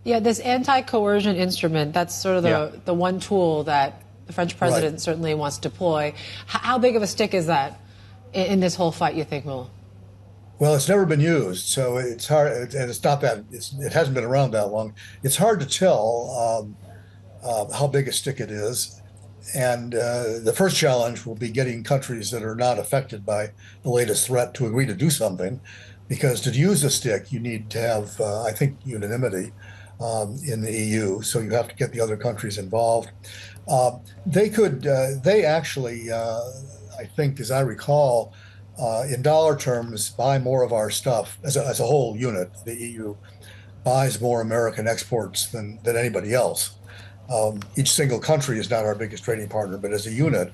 Yeah, this anti-coercion instrument, that's sort of the one tool that the French president certainly wants to deploy. How big of a stick is that in this whole fight, you think, Will? Well, it's never been used, so it's hard, and it's not that it hasn't been around that long. It's hard to tell how big a stick it is, and the first challenge will be getting countries that are not affected by the latest threat to agree to do something, because to use a stick, you need to have, I think, unanimity in the EU. So you have to get the other countries involved. They actually, I think, as I recall, in dollar terms, buy more of our stuff as a whole unit. The EU buys more American exports than anybody else. Each single country is not our biggest trading partner, but as a unit,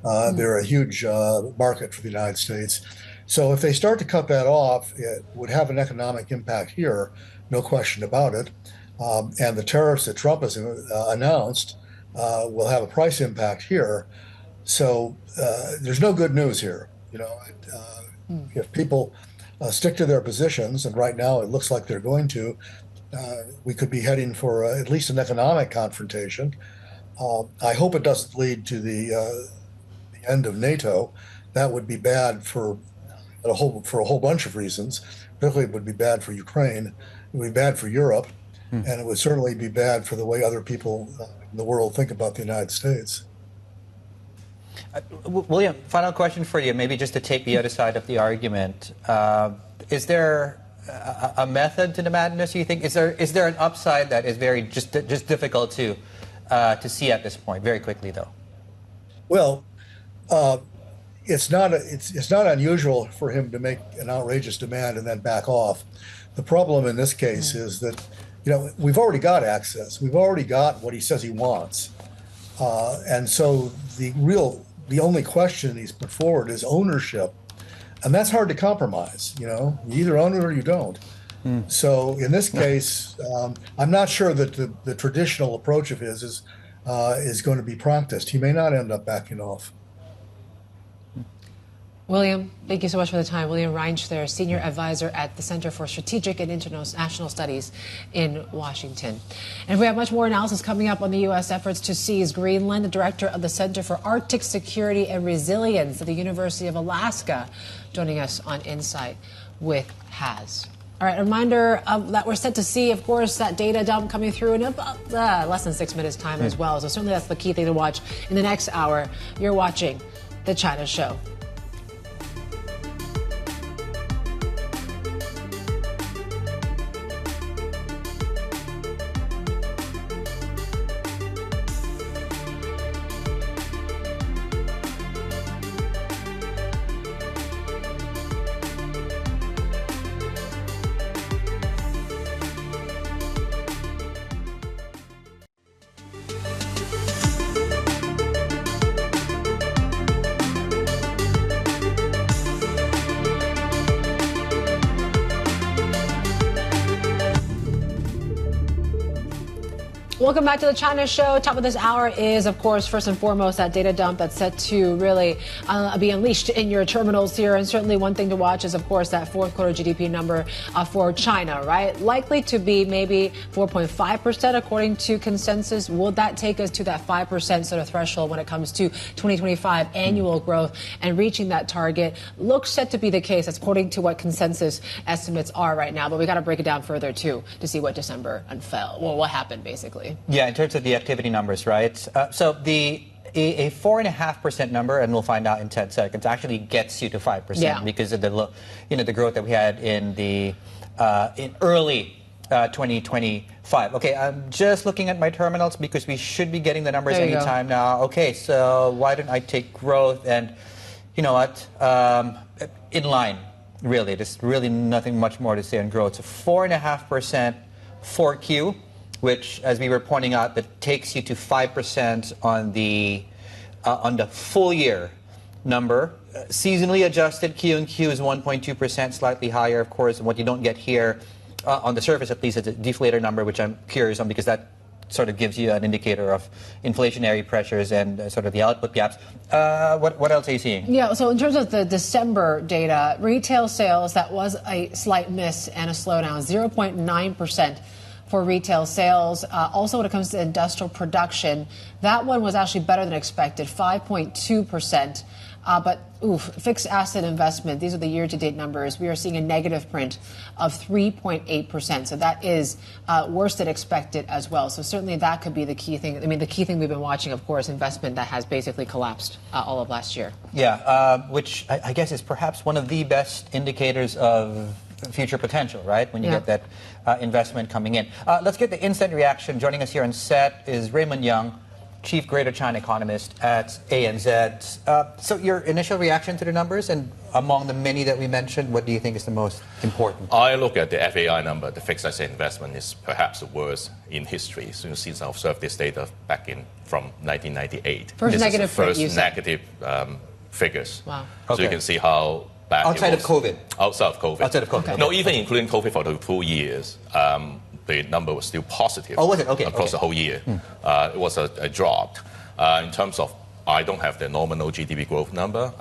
they're a huge market for the United States. So if they start to cut that off, it would have an economic impact here, no question about it. And the tariffs that Trump has announced will have a price impact here. So there's no good news here. If people stick to their positions, and right now it looks like they're going to, we could be heading for at least an economic confrontation. I hope it doesn't lead to the end of NATO. That would be bad for a whole bunch of reasons. Particularly, it would be bad for Ukraine. It would be bad for Europe, and it would certainly be bad for the way other people in the world think about the United States. William, final question for you, maybe just to take the other side of the argument. Is there a method to the madness, you think? Is there an upside that is very just difficult to see at this point? Very quickly, though. Well, it's not unusual for him to make an outrageous demand and then back off. The problem in this case is that we've already got access. We've already got what he says he wants, and so the only question he's put forward is ownership, and that's hard to compromise. You either own it or you don't. So in this case, I'm not sure that the traditional approach of his is going to be practiced. He may not end up backing off. William, thank you so much for the time. William Reinsch there, Senior Advisor at the Center for Strategic and International Studies in Washington. And we have much more analysis coming up on the U.S. efforts to seize Greenland. The Director of the Center for Arctic Security and Resilience at the University of Alaska joining us on Insight with Has. All right, a reminder that we're set to see, of course, that data dump coming through in about less than 6 minutes' time as well. So certainly that's the key thing to watch in the next hour. You're watching The China Show. Welcome back to the China Show. Top of this hour is, of course, first and foremost, that data dump that's set to really be unleashed in your terminals here. And certainly one thing to watch is, of course, that fourth quarter GDP number for China, right? Likely to be maybe 4.5% according to consensus. Will that take us to that 5% sort of threshold when it comes to 2025 annual growth and reaching that target? Looks set to be the case. That's according to what consensus estimates are right now. But we got to break it down further, too, to see what December unfell. Well, what happened, basically. Yeah, in terms of the activity numbers, right? So a 4.5% number, and we'll find out in 10 seconds, actually gets you to 5% because of the growth that we had in in early 2025. Okay, I'm just looking at my terminals because we should be getting the numbers anytime now. Okay, so why don't I take growth and, you know what, in line, really. There's really nothing much more to say on growth. So 4.5% 4Q. Which, as we were pointing out, that takes you to 5% on the full year number. Seasonally adjusted Q&Q is 1.2%, slightly higher, of course. What you don't get here, on the surface at least, is a deflator number, which I'm curious on because that sort of gives you an indicator of inflationary pressures and sort of the output gaps. What else are you seeing? Yeah, so in terms of the December data, retail sales, that was a slight miss and a slowdown, 0.9% for retail sales. Also, when it comes to industrial production, that one was actually better than expected, 5.2%. But fixed asset investment, these are the year-to-date numbers. We are seeing a negative print of 3.8%. So that is worse than expected as well. So certainly that could be the key thing. I mean, the key thing we've been watching, of course, investment that has basically collapsed all of last year. Yeah, which I guess is perhaps one of the best indicators of future potential, right? When you get that investment coming in. Let's get the instant reaction. Joining us here on set is Raymond Yeung, Chief Greater China Economist at ANZ. So your initial reaction to the numbers, and among the many that we mentioned, what do you think is the most important? I look at the FAI number, the fixed asset investment is perhaps the worst in history since I observed this data back from 1998. First negative figures. Wow. So you can see how bad Outside it was. of COVID? Outside of COVID. Outside of COVID. Okay. No, even including COVID for the full years. The number was still positive. Oh, was it? Okay. Across the whole year. It was a drop. In terms of, I don't have the nominal GDP growth number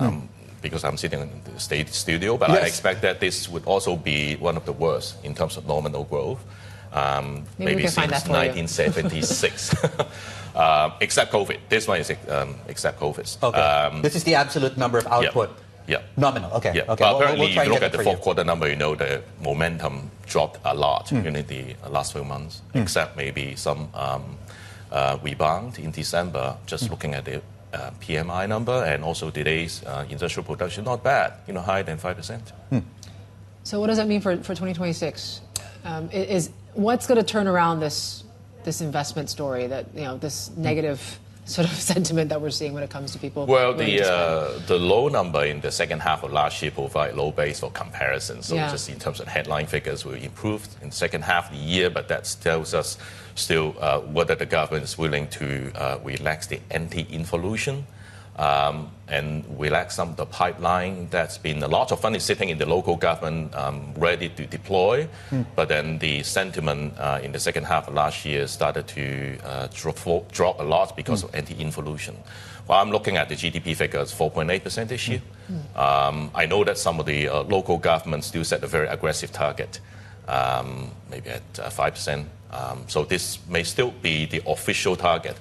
because I'm sitting in the state studio, but I expect that this would also be one of the worst in terms of nominal growth. Maybe since 1976. Except COVID. This one is except COVID. Okay. This is the absolute number of output. Yeah. Nominal. Okay. Yeah. Okay. But apparently, we'll try if you look at the fourth you. quarter number, you know the momentum dropped a lot in the last few months, except maybe some rebound in December. Just looking at the PMI number and also today's industrial production, not bad. Higher than 5%. So what does that mean for 2026? What's going to turn around this investment story, that this negative sort of sentiment that we're seeing when it comes to people? Well, the low number in the second half of last year provided low base for comparison. So just in terms of headline figures, we improved in the second half of the year, but that tells us still whether the government is willing to relax the anti-inflation and relax some of the pipeline. That's been a lot of money sitting in the local government ready to deploy. But then the sentiment in the second half of last year started to drop a lot because of anti-inflation. Well, I'm looking at the GDP figures, 4.8% this year. I know that some of the local governments still set a very aggressive target, maybe at 5%. So this may still be the official target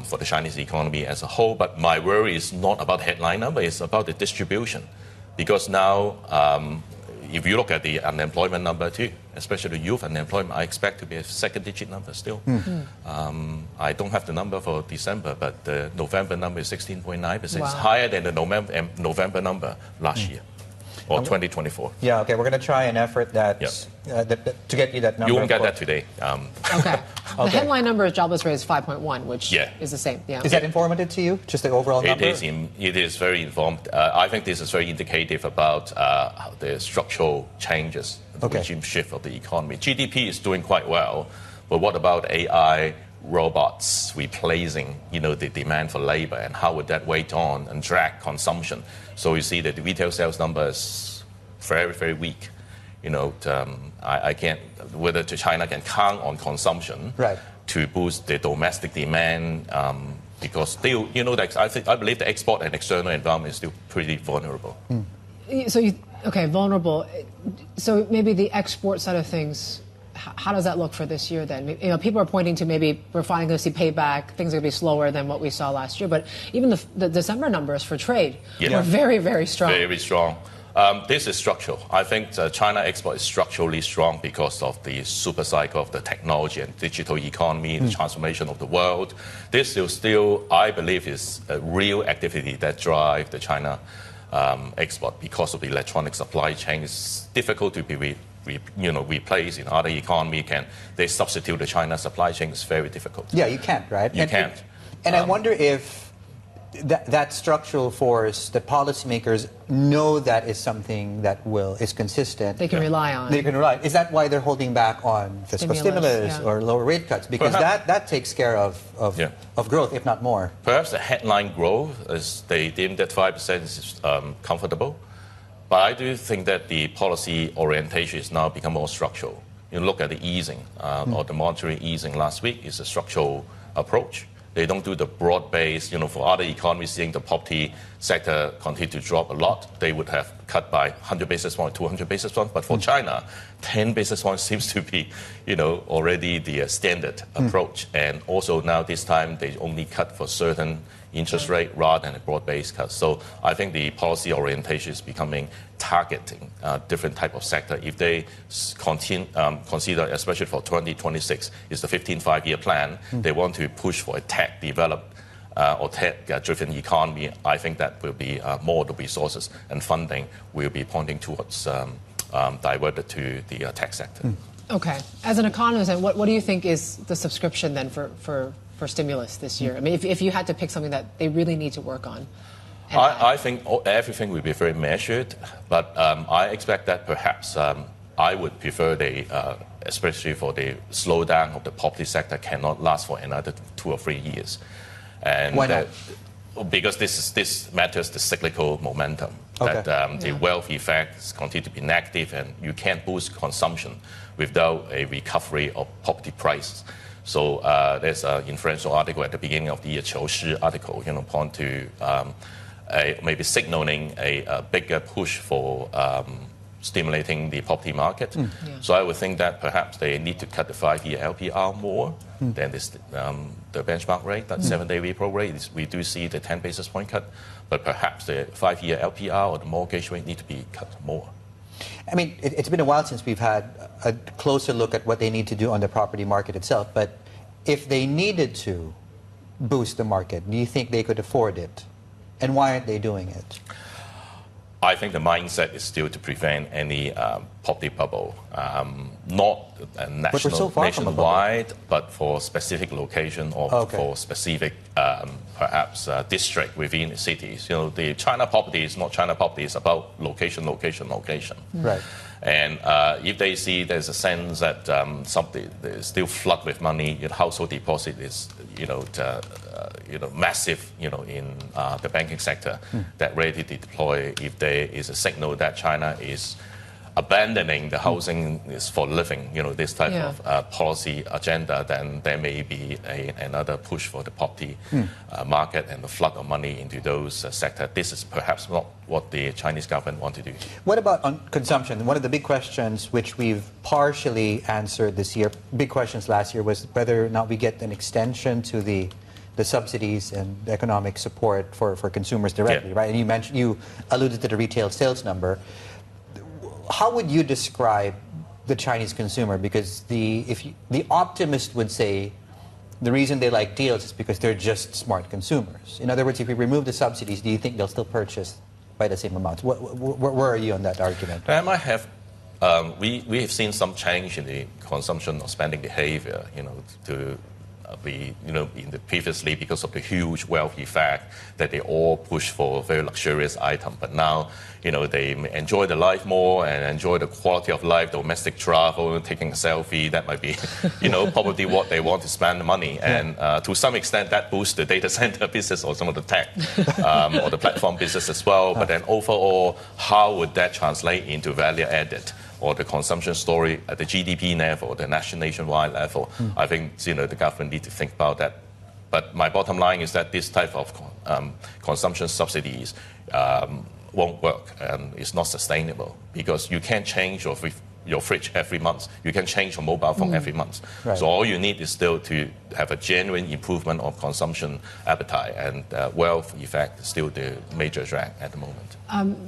for the Chinese economy as a whole, but my worry is not about the headline number, it's about the distribution. Because now, if you look at the unemployment number too, especially the youth unemployment, I expect to be a second-digit number still. I don't have the number for December, but the November number is 16.9%. It's higher than the November number last year. Or 2024. Yeah, okay. We're going to try an effort to get you that number. You won't get that today. Okay. The headline number of jobless rate is 5.1, which is the same. Yeah. Is that informative to you? Just the overall number? It is very informed. I think this is very indicative about the structural changes, the regime shift of the economy. GDP is doing quite well, but what about AI, robots replacing, the demand for labor, and how would that weigh on and drag consumption? So you see that the retail sales number is very, very weak. I can't, whether China can count on consumption to boost the domestic demand, because still, I believe the export and external environment is still pretty vulnerable. So vulnerable. So maybe the export side of things, how does that look for this year then? People are pointing to maybe we're finally going to see payback. Things are going to be slower than what we saw last year. But even the December numbers for trade were very, very strong. Very strong. This is structural. I think China export is structurally strong because of the super cycle of the technology and digital economy, the transformation of the world. This is still, I believe, is a real activity that drives the China export because of the electronic supply chain. It's difficult to be replace in other economy. They substitute the China supply chain? It's very difficult. Yeah, you can't, right? You can't. And I wonder if that structural force, that policymakers know that is something that is consistent. They can rely on. They can rely. Is that why they're holding back on fiscal stimulus or lower rate cuts? Because that takes care of growth, if not more. Perhaps the headline growth, as they deem that 5% is comfortable. But I do think that the policy orientation is now become more structural. you look at the easing or the monetary easing last week, is a structural approach. They don't do the broad-based, for other economies seeing the property sector continue to drop a lot, they would have cut by 100 basis points, 200 basis points. But for China, 10 basis points seems to be, already the standard approach. And also now this time they only cut for certain interest rate rather than a broad-based cut. So I think the policy orientation is becoming targeting different type of sector. If they consider, especially for 2026, is the 15 five-year plan, they want to push for a tech-developed or tech-driven economy, I think that will be more of the resources and funding will be pointing towards diverted to the tech sector. Okay. As an economist, what do you think is the subscription then for stimulus this year? I mean, if you had to pick something that they really need to work on. I think everything will be very measured, but I expect that perhaps I would prefer especially for the slowdown of the property sector, cannot last for another 2 or 3 years. And why not? Because this matters the cyclical momentum. Okay. That the wealth effects continue to be negative, and you can't boost consumption without a recovery of property prices. So there's an influential article at the beginning of the year, 求是 article, point to maybe signaling a bigger push for stimulating the property market. So I would think that perhaps they need to cut the 5-year LPR more than the benchmark rate, that 7-day repo rate. We do see the 10 basis point cut, but perhaps the 5-year LPR or the mortgage rate need to be cut more. I mean, it's been a while since we've had a closer look at what they need to do on the property market itself, but if they needed to boost the market, do you think they could afford it? And why aren't they doing it? I think the mindset is still to prevent any property bubble, not nationwide, but for specific location or for specific, perhaps, district within the cities. The China property is not China property; it's about location. Right. And if they see there's a sense that something is still flood with money, household deposit is, massive, in the banking sector, that ready to deploy. If there is a signal that China is abandoning the housing is for living, this type of policy agenda, then there may be another push for the property market and the flood of money into those sectors. This is perhaps not what the Chinese government want to do. What about on consumption? One of the big questions which we've partially answered this year, big questions last year, was whether or not we get an extension to the subsidies and economic support for consumers directly, right? And you alluded to the retail sales number. How would you describe the Chinese consumer? Because the optimist would say the reason they like deals is because they're just smart consumers. In other words, if we remove the subsidies, do you think they'll still purchase by the same amount? Where are you on that argument? I might have. We have seen some change in the consumption or spending behavior. To be, in the previously because of the huge wealth effect that they all push for a very luxurious item. But now, they enjoy the life more and enjoy the quality of life, domestic travel, taking a selfie. That might be, probably what they want to spend the money. And to some extent, that boosts the data center business or some of the tech or the platform business as well. But then overall, how would that translate into value added? Or the consumption story at the GDP level, the nationwide level. I think the government need to think about that. But my bottom line is that this type of consumption subsidies won't work and it's not sustainable because you can't change your fridge every month. You can change your mobile phone every month. Right. So all you need is still to have a genuine improvement of consumption appetite, and wealth effect is still the major drag at the moment.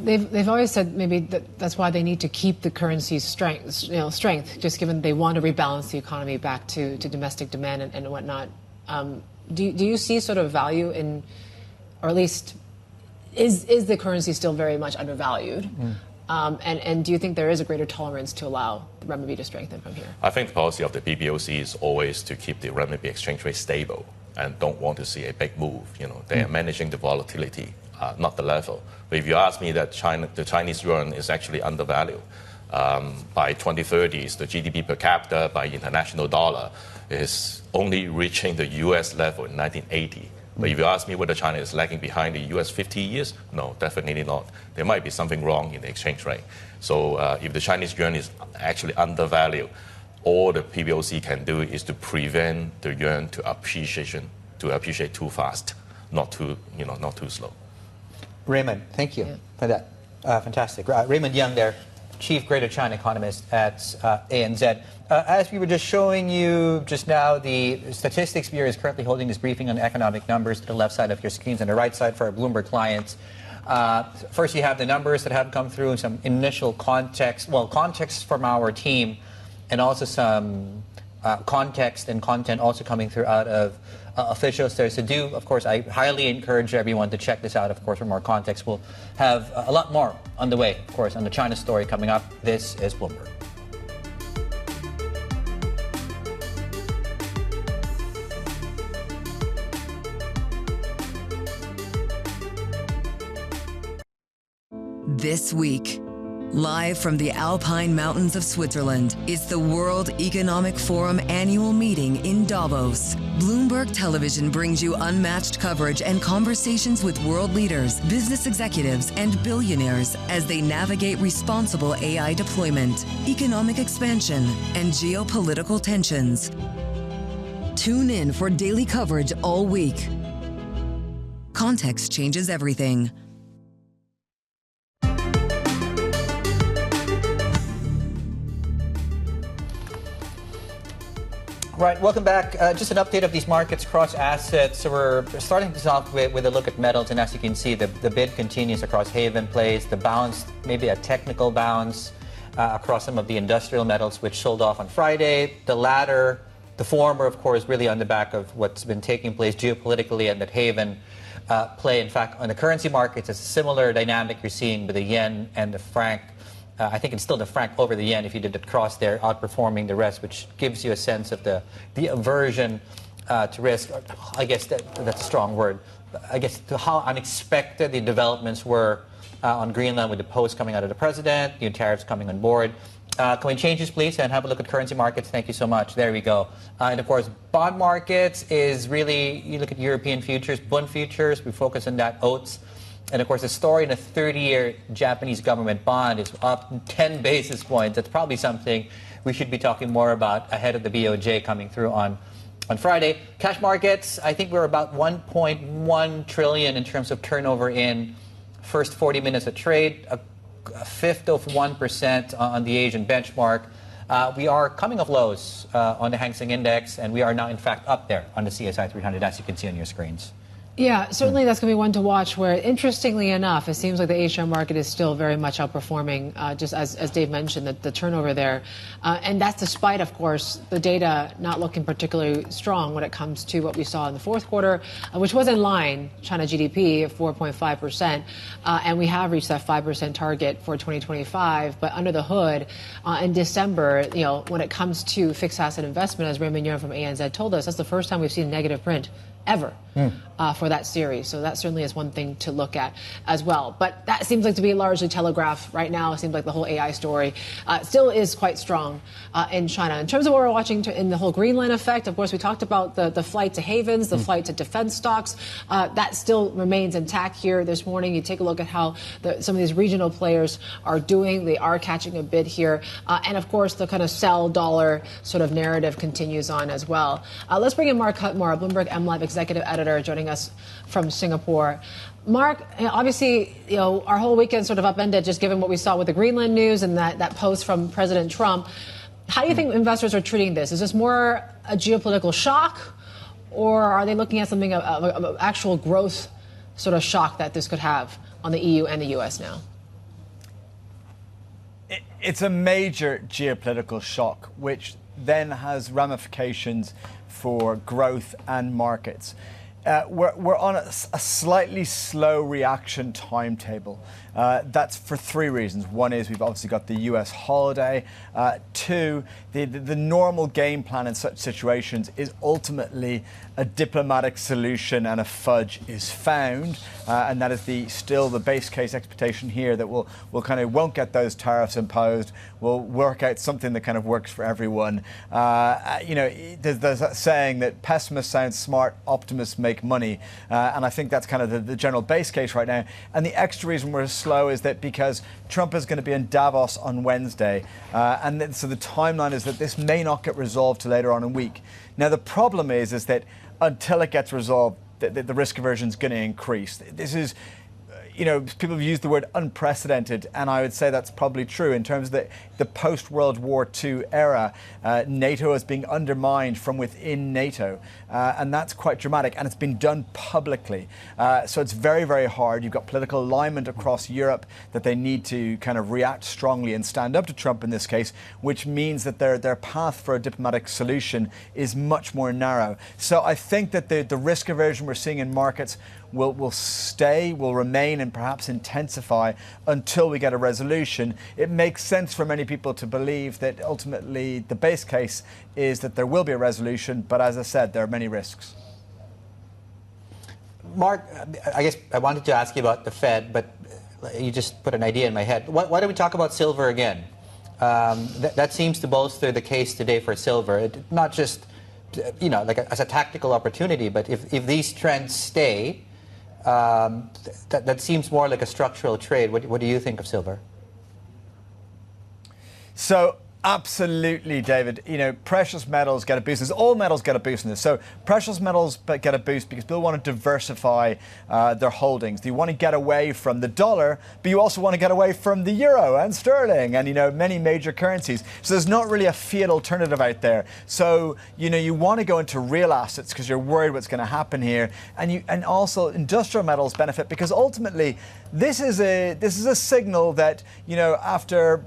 They've always said maybe that's why they need to keep the currency's strength, just given they want to rebalance the economy back to domestic demand and whatnot. Do you see sort of value in, or at least is the currency still very much undervalued? And do you think there is a greater tolerance to allow the renminbi to strengthen from here? I think the policy of the PBOC is always to keep the renminbi exchange rate stable and don't want to see a big move. They are managing the volatility, not the level. But if you ask me that the Chinese yuan is actually undervalued, by 2030, the GDP per capita by international dollar is only reaching the US level in 1980. But if you ask me whether China is lagging behind the US 50 years, no, definitely not. There might be something wrong in the exchange rate. So if the Chinese yuan is actually undervalued, all the PBOC can do is to prevent the yuan to appreciate too fast, not too slow. Raymond, thank you for that. Fantastic. Raymond Yeung there, Chief Greater China Economist at ANZ. As we were just showing you just now, the Statistics Bureau is currently holding this briefing on economic numbers to the left side of your screens, and the right side for our Bloomberg clients. First, you have the numbers that have come through, some initial context from our team, and also some context and content also coming through out of officials there. So of course, I highly encourage everyone to check this out, of course, for more context. We'll have a lot more on the way, of course, on the China story coming up. This is Bloomberg. This week, live from the Alpine Mountains of Switzerland, is the World Economic Forum annual meeting in Davos. Bloomberg Television brings you unmatched coverage and conversations with world leaders, business executives, and billionaires as they navigate responsible AI deployment, economic expansion, and geopolitical tensions. Tune in for daily coverage all week. Context changes everything. Right, welcome back. Just an update of these markets across assets. So we're starting this off with a look at metals, and as you can see, the bid continues across haven plays, the bounce, maybe a technical bounce across some of the industrial metals, which sold off on Friday. The former, of course, really on the back of what's been taking place geopolitically and that haven play. In fact, on the currency markets, it's a similar dynamic you're seeing with the yen and the franc. I think it's still the franc over the yen if you did the cross there, outperforming the rest, which gives you a sense of the aversion to risk. I guess that's a strong word. I guess to how unexpected the developments were on Greenland with the post coming out of the president, new tariffs coming on board. Can we change this, please, and have a look at currency markets? Thank you so much. There we go. And, of course, bond markets is really, you look at European futures, Bund futures, we focus on that, oats. And, of course, the story in a 30-year Japanese government bond is up 10 basis points. That's probably something we should be talking more about ahead of the BOJ coming through on Friday. Cash markets, I think we're about 1.1 trillion in terms of turnover in first 40 minutes of trade, a fifth of 1% on the Asian benchmark. We are coming off lows on the Hang Seng Index, and we are now, in fact, up there on the CSI 300, as you can see on your screens. Yeah, certainly that's going to be one to watch where, interestingly enough, it seems like the Asian market is still very much outperforming, just as Dave mentioned, the turnover there. And that's despite, of course, the data not looking particularly strong when it comes to what we saw in the fourth quarter, which was in line, China GDP of 4.5%. And we have reached that 5% target for 2025. But under the hood, in December, when it comes to fixed asset investment, as Raymond Yeung from ANZ told us, that's the first time we've seen negative print ever for that series. So that certainly is one thing to look at as well. But that seems like to be largely telegraphed right now. It seems like the whole AI story still is quite strong in China. In terms of what we're watching in the whole Greenland effect, of course, we talked about the flight to havens, the flight to defense stocks. That still remains intact here this morning. You take a look at how some of these regional players are doing. They are catching a bid here. And, of course, the kind of sell dollar sort of narrative continues on as well. Let's bring in Mark Cutmore, Bloomberg MLive executive editor, joining us from Singapore. Mark, obviously, our whole weekend sort of upended just given what we saw with the Greenland news and that post from President Trump. How do you think investors are treating this? Is this more a geopolitical shock, or are they looking at something of actual growth sort of shock that this could have on the EU and the US now? It's a major geopolitical shock, which then has ramifications for growth and markets. We're on a slightly slow reaction timetable. That's for three reasons. One is we've obviously got the US holiday. Two, the normal game plan in such situations is ultimately a diplomatic solution and a fudge is found. And that is still the base case expectation here, that we'll won't get those tariffs imposed. We'll work out something that kind of works for everyone. There's that saying that pessimists sound smart, optimists make make money. And I think that's kind of the general base case right now. And the extra reason we're slow is that because Trump is going to be in Davos on Wednesday. So the timeline is that this may not get resolved till later on in the week. Now, the problem is that until it gets resolved, the risk aversion is going to increase. This is, people have used the word unprecedented, and I would say that's probably true in terms of the post-World War II era. NATO is being undermined from within NATO, and that's quite dramatic, and it's been done publicly. So it's very, very hard. You've got political alignment across Europe that they need to kind of react strongly and stand up to Trump in this case, which means that their path for a diplomatic solution is much more narrow. So I think that the risk aversion we're seeing in markets will remain and perhaps intensify until we get a resolution. It makes sense for many people to believe that ultimately the base case is that there will be a resolution, but as I said, there are many risks. Mark, I guess I wanted to ask you about the Fed, but you just put an idea in my head. Why don't we talk about silver again? That seems to bolster the case today for silver, not just as a tactical opportunity, but if these trends stay, that seems more like a structural trade. What do you think of silver? So absolutely, David. Precious metals get a boost. All metals get a boost in this. So precious metals get a boost because people want to diversify their holdings. You want to get away from the dollar, but you also want to get away from the euro and sterling and, many major currencies. So there's not really a fiat alternative out there. So, you want to go into real assets because you're worried what's going to happen here. And also industrial metals benefit because ultimately this is a signal that, after,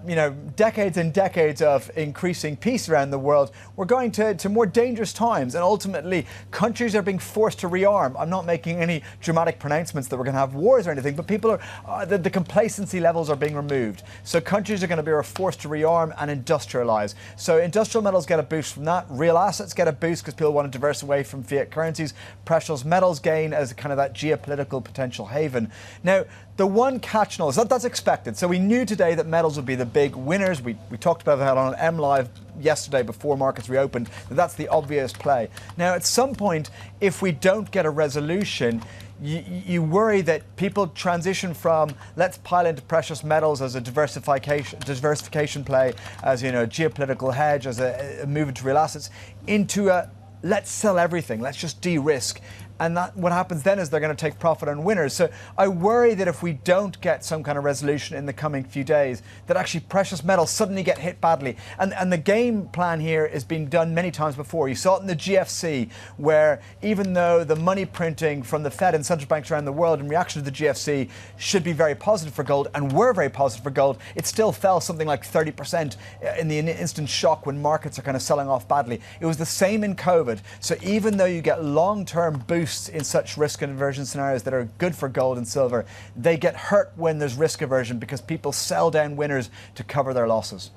decades and decades of increasing peace around the world, we're going to more dangerous times. And ultimately, countries are being forced to rearm. I'm not making any dramatic pronouncements that we're going to have wars or anything, but people are, the complacency levels are being removed. So countries are going to be forced to rearm and industrialize. So industrial metals get a boost from that. Real assets get a boost because people want to diversify away from fiat currencies. Precious metals gain as kind of that geopolitical potential haven. Now, the one catch is that's expected. So we knew today that metals would be the big winners. We talked about that on M Live yesterday before markets reopened. That's the obvious play. Now, at some point, if we don't get a resolution, you worry that people transition from let's pile into precious metals as a diversification play, as a geopolitical hedge, as a move into real assets, into a let's sell everything, let's just de-risk. And what happens then is they're going to take profit on winners. So I worry that if we don't get some kind of resolution in the coming few days, that actually precious metals suddenly get hit badly. And the game plan here has been done many times before. You saw it in the GFC, where even though the money printing from the Fed and central banks around the world in reaction to the GFC should be very positive for gold, and were very positive for gold, it still fell something like 30% in the instant shock when markets are kind of selling off badly. It was the same in COVID. So even though you get long-term boosts in such risk aversion scenarios that are good for gold and silver, they get hurt when there's risk aversion because people sell down winners to cover their losses.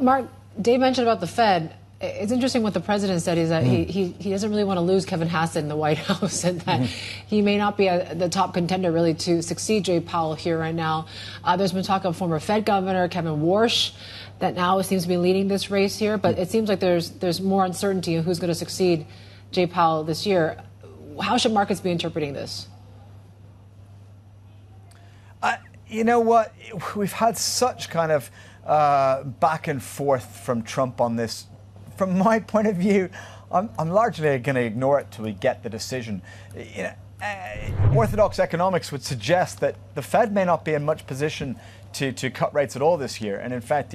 Mark, Dave mentioned about the Fed. It's interesting what the president said is that he doesn't really want to lose Kevin Hassett in the White House and that he may not be the top contender really to succeed Jay Powell here right now. There's been talk of former Fed Governor Kevin Warsh that now seems to be leading this race here, but it seems like there's more uncertainty in who's going to succeed Jay Powell this year. How should markets be interpreting this? You know what? We've had such kind of back and forth from Trump on this. From my point of view, I'm largely going to ignore it till we get the decision. Orthodox economics would suggest that the Fed may not be in much position to cut rates at all this year. And in fact,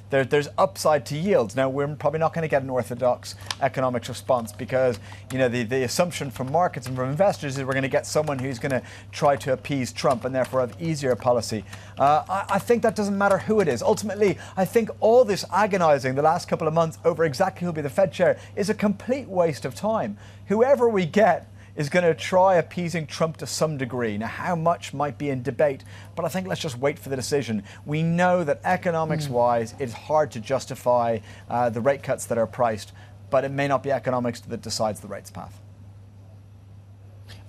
there's upside to yields. Now, we're probably not going to get an orthodox economics response because, the assumption from markets and from investors is we're going to get someone who's going to try to appease Trump and therefore have easier policy. I think that doesn't matter who it is. Ultimately, I think all this agonizing the last couple of months over exactly who'll be the Fed chair is a complete waste of time. Whoever we get is going to try appeasing Trump to some degree. Now, how much might be in debate, but I think let's just wait for the decision. We know that economics-wise, it's hard to justify the rate cuts that are priced, but it may not be economics that decides the rates path.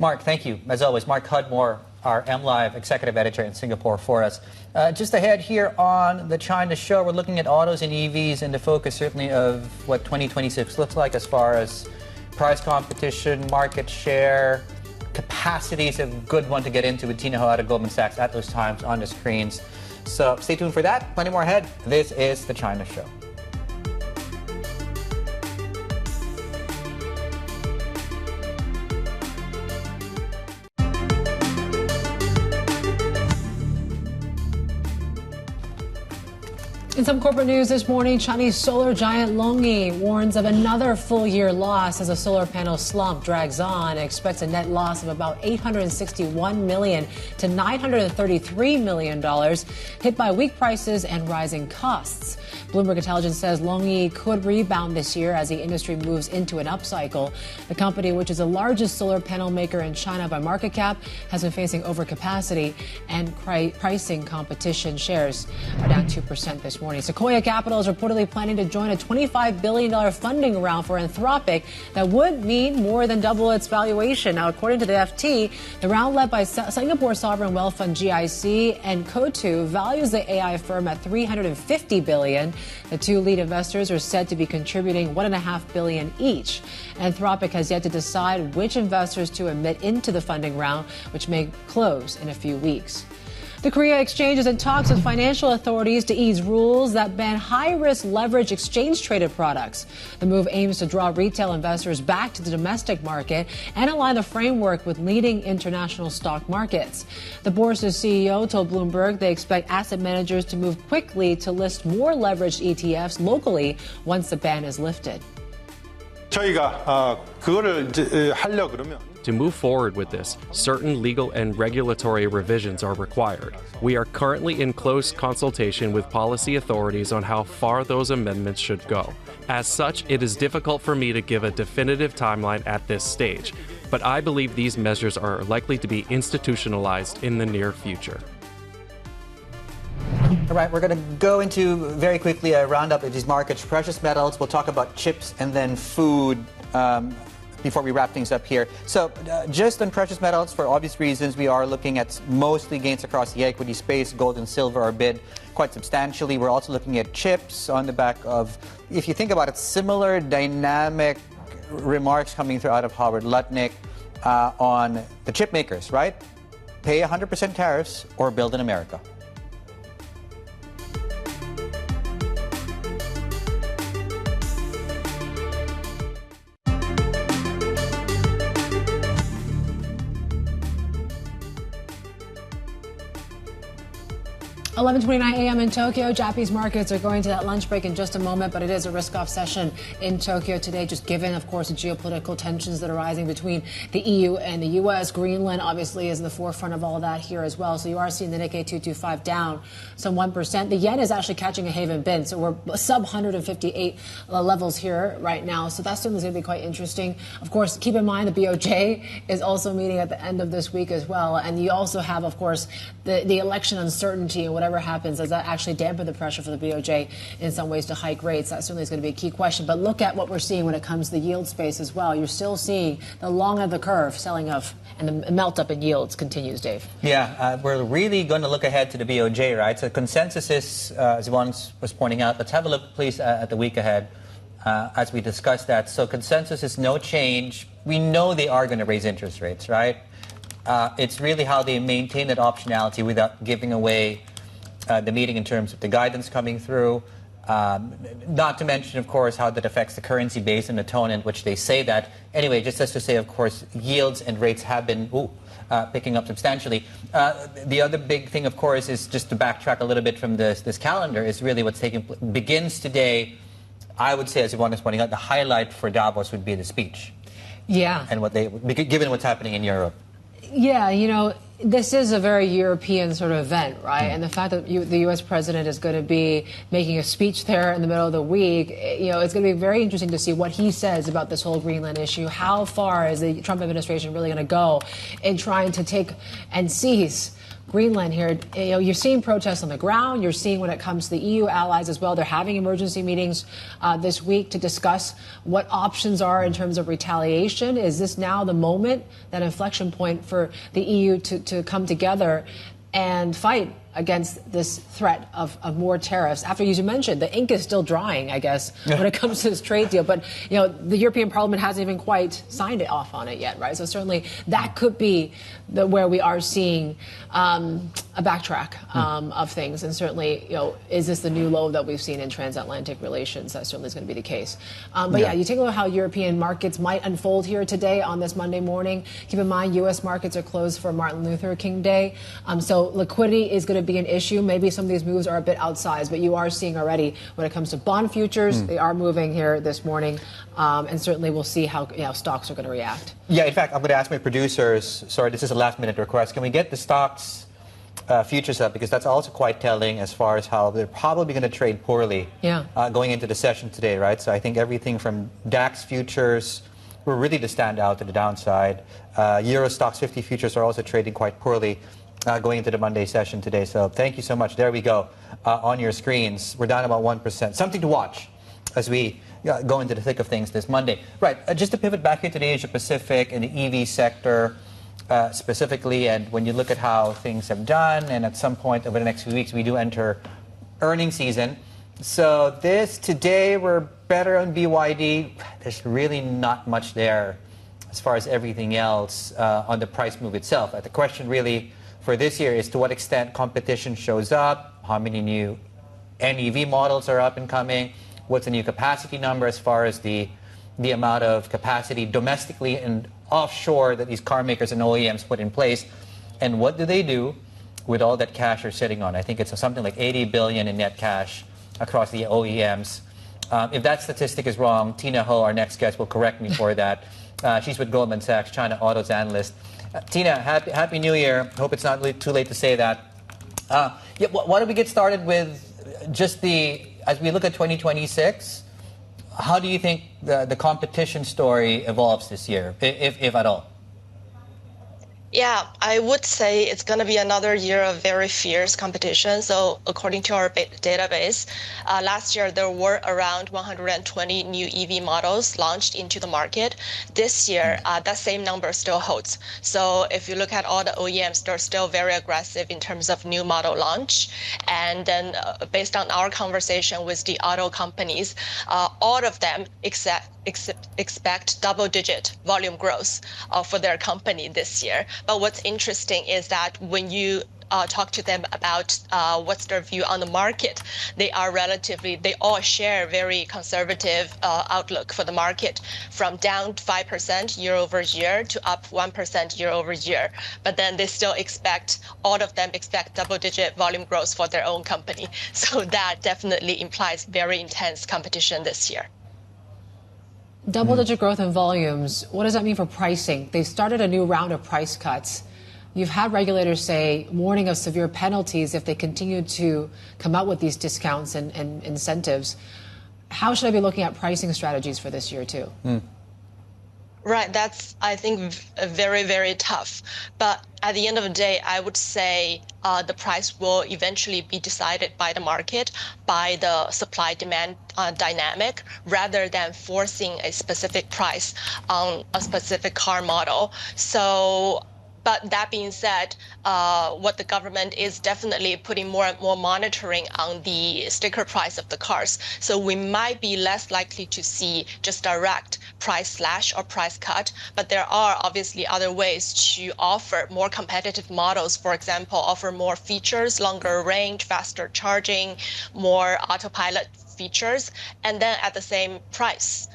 Mark, thank you. As always, Mark Hudmore, our MLive executive editor in Singapore for us. Just ahead here on the China show, we're looking at autos and EVs in the focus certainly of what 2026 looks like as far as price competition, market share, capacity is a good one to get into with Tina Hou out of Goldman Sachs at those times on the screens. So stay tuned for that. Plenty more ahead. This is The China Show. In some corporate news this morning, Chinese solar giant Longi warns of another full-year loss as a solar panel slump drags on and expects a net loss of about $861 million to $933 million, hit by weak prices and rising costs. Bloomberg Intelligence says Longi could rebound this year as the industry moves into an upcycle. The company, which is the largest solar panel maker in China by market cap, has been facing overcapacity and pricing competition. Shares are down 2% this morning. Sequoia Capital is reportedly planning to join a $25 billion funding round for Anthropic that would mean more than double its valuation. Now, according to the FT, the round led by Singapore sovereign wealth fund GIC and Coatue values the AI firm at $350 billion. The two lead investors are said to be contributing $1.5 billion each. Anthropic has yet to decide which investors to admit into the funding round, which may close in a few weeks. The Korea Exchange is in talks with financial authorities to ease rules that ban high-risk leverage exchange-traded products. The move aims to draw retail investors back to the domestic market and align the framework with leading international stock markets. The Bourse's CEO told Bloomberg they expect asset managers to move quickly to list more leveraged ETFs locally once the ban is lifted. To move forward with this, certain legal and regulatory revisions are required. We are currently in close consultation with policy authorities on how far those amendments should go. As such, it is difficult for me to give a definitive timeline at this stage, but I believe these measures are likely to be institutionalized in the near future. All right, we're going to go into very quickly a roundup of these markets. Precious metals, we'll talk about chips and then food before we wrap things up here. So just on precious metals, for obvious reasons, we are looking at mostly gains across the equity space. Gold and silver are bid quite substantially. We're also looking at chips on the back of, if you think about it, similar dynamic remarks coming through out of Howard Lutnick on the chip makers, right? Pay 100% tariffs or build in America. 11:29 a.m. in Tokyo. Japanese markets are going to that lunch break in just a moment, but it is a risk-off session in Tokyo today, just given, of course, the geopolitical tensions that are rising between the EU and the U.S. Greenland, obviously, is in the forefront of all that here as well. So you are seeing the Nikkei 225 down some 1%. The yen is actually catching a haven bend, so we're sub 158 levels here right now. So that's certainly going to be quite interesting. Of course, keep in mind the BOJ is also meeting at the end of this week as well. And you also have, of course, the election uncertainty and whatever happens, does that actually dampen the pressure for the BOJ in some ways to hike rates? That certainly is going to be a key question. But look at what we're seeing when it comes to the yield space as well. You're still seeing the long of the curve selling off, and the melt up in yields continues, Dave. Yeah, we're really going to look ahead to the BOJ, right? So consensus is, as Yvonne was pointing out, let's have a look, please, at the week ahead as we discuss that. So consensus is no change. We know they are going to raise interest rates, right? It's really how they maintain that optionality without giving away the meeting in terms of the guidance coming through. Not to mention, of course, how that affects the currency base and the tone in which they say that. Anyway, just as to say, of course, yields and rates have been picking up substantially. The other big thing, of course, is just to backtrack a little bit from this calendar, is really what's begins today. I would say, as Yvonne is pointing out, the highlight for Davos would be the speech. Yeah. And given what's happening in Europe. Yeah, you know, this is a very European sort of event, right? And the fact that the U.S. president is going to be making a speech there in the middle of the week, you know, it's going to be very interesting to see what he says about this whole Greenland issue. How far is the Trump administration really going to go in trying to take and seize Greenland here? You know, you're seeing protests on the ground. You're seeing when it comes to the EU allies as well. They're having emergency meetings this week to discuss what options are in terms of retaliation. Is this now the moment, that inflection point for the EU to come together and fight against this threat of more tariffs? After, as you mentioned, the ink is still drying, I guess, when it comes to this trade deal. But, the European Parliament hasn't even quite signed it off on it yet, right? So certainly that could be where we are seeing a backtrack of things. And certainly, is this the new low that we've seen in transatlantic relations? That certainly is going to be the case. But you take a look at how European markets might unfold here today on this Monday morning. Keep in mind, U.S. markets are closed for Martin Luther King Day. So liquidity is going to be an issue. Maybe some of these moves are a bit outsized, but you are seeing already when it comes to bond futures, they are moving here this morning. And certainly we'll see how stocks are going to react. Yeah, in fact, I'm going to ask my producers, sorry, this is a last-minute request. Can we get the stocks futures up? Because that's also quite telling as far as how they're probably going to trade poorly going into the session today, right? So I think everything from DAX futures were really to stand out to the downside. Euro Stocks 50 futures are also trading quite poorly going into the Monday session today. So thank you so much. There we go on your screens. We're down about 1%. Something to watch as we go into the thick of things this Monday. Right, just to pivot back here to the Asia Pacific and the EV sector specifically, and when you look at how things have done, and at some point over the next few weeks, we do enter earnings season. So today we're better on BYD. There's really not much there as far as everything else on the price move itself. The question really for this year is to what extent competition shows up, how many new NEV models are up and coming, what's the new capacity number as far as the amount of capacity domestically and offshore that these car makers and OEMs put in place, and what do they do with all that cash they're sitting on? I think it's something like 80 billion in net cash across the OEMs. If that statistic is wrong, Tina Hou, our next guest, will correct me for that. She's with Goldman Sachs, China Autos Analyst. Tina, happy New Year. Hope it's not too late to say that. Why don't we get started with just as we look at 2026, how do you think the competition story evolves this year, if at all? Yeah, I would say it's going to be another year of very fierce competition. So according to our database, last year there were around 120 new EV models launched into the market. This year, that same number still holds. So if you look at all the OEMs, they're still very aggressive in terms of new model launch. And then based on our conversation with the auto companies, all of them expect double-digit volume growth for their company this year. But what's interesting is that when you talk to them about what's their view on the market, they all share very conservative outlook for the market, from down 5% year over year to up 1% year over year. But then they still all of them expect double-digit volume growth for their own company. So that definitely implies very intense competition this year. Double-digit growth in volumes, what does that mean for pricing? They've started a new round of price cuts. You've had regulators warning of severe penalties if they continue to come out with these discounts and incentives. How should I be looking at pricing strategies for this year, too? Right, that's, I think, very, very tough. But at the end of the day, I would say the price will eventually be decided by the market, by the supply-demand dynamic, rather than forcing a specific price on a specific car model. But that being said, what the government is definitely putting more and more monitoring on the sticker price of the cars. So we might be less likely to see just direct price slash or price cut. But there are obviously other ways to offer more competitive models. For example, offer more features, longer range, faster charging, more autopilot features, and then at the same price.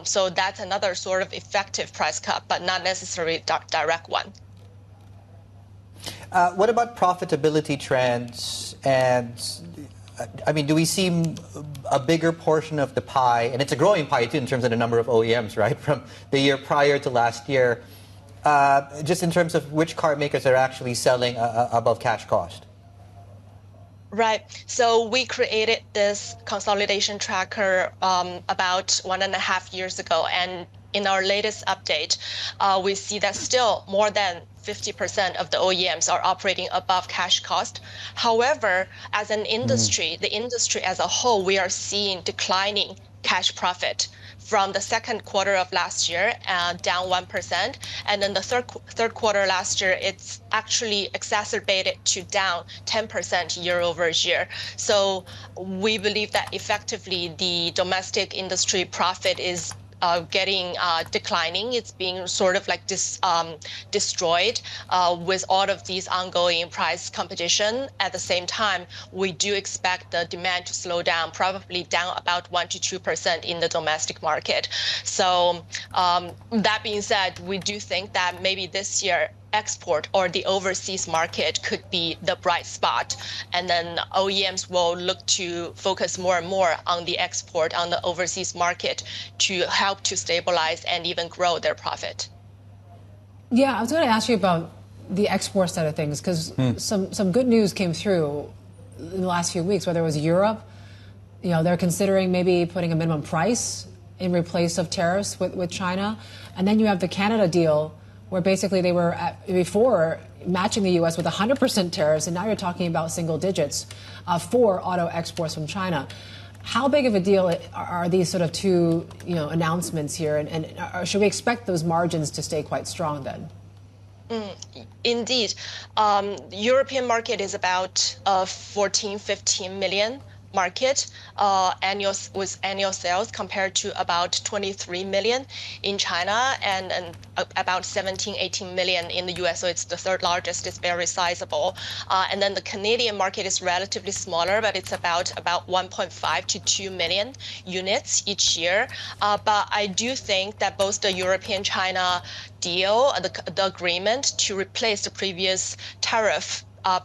So that's another sort of effective price cut, but not necessarily direct one. What about profitability trends? And I mean, do we see a bigger portion of the pie? And it's a growing pie, too, in terms of the number of OEMs, right, from the year prior to last year, just in terms of which car makers are actually selling above cash cost. Right. So we created this consolidation tracker about 1.5 years ago. And in our latest update, we see that still more than 50% of the OEMs are operating above cash cost. However, as an industry, the industry as a whole, we are seeing declining cash profit from the second quarter of last year, down 1%. And then the third quarter last year, it's actually exacerbated to down 10% year over year. So we believe that effectively the domestic industry profit is declining. It's being sort of like destroyed with all of these ongoing price competition. At the same time, we do expect the demand to slow down, probably down about 1 to 2% in the domestic market. So that being said, we do think that maybe this year export or the overseas market could be the bright spot. And then OEMs will look to focus more and more on the export, on the overseas market to help to stabilize and even grow their profit. Yeah, I was going to ask you about the export side of things, because some good news came through in the last few weeks, whether it was Europe, they're considering maybe putting a minimum price in replace of tariffs with China. And then you have the Canada deal, where basically they were before matching the U.S. with 100% tariffs, and now you're talking about single digits for auto exports from China. How big of a deal are these sort of two, announcements here, and should we expect those margins to stay quite strong then? Indeed, the European market is about 14-15 million market with annual sales compared to about 23 million in China and about 17-18 million in the US. So it's the third largest. It's very sizable. And then the Canadian market is relatively smaller, but it's about 1.5 to 2 million units each year. But I do think that both the European-China deal, the agreement to replace the previous tariff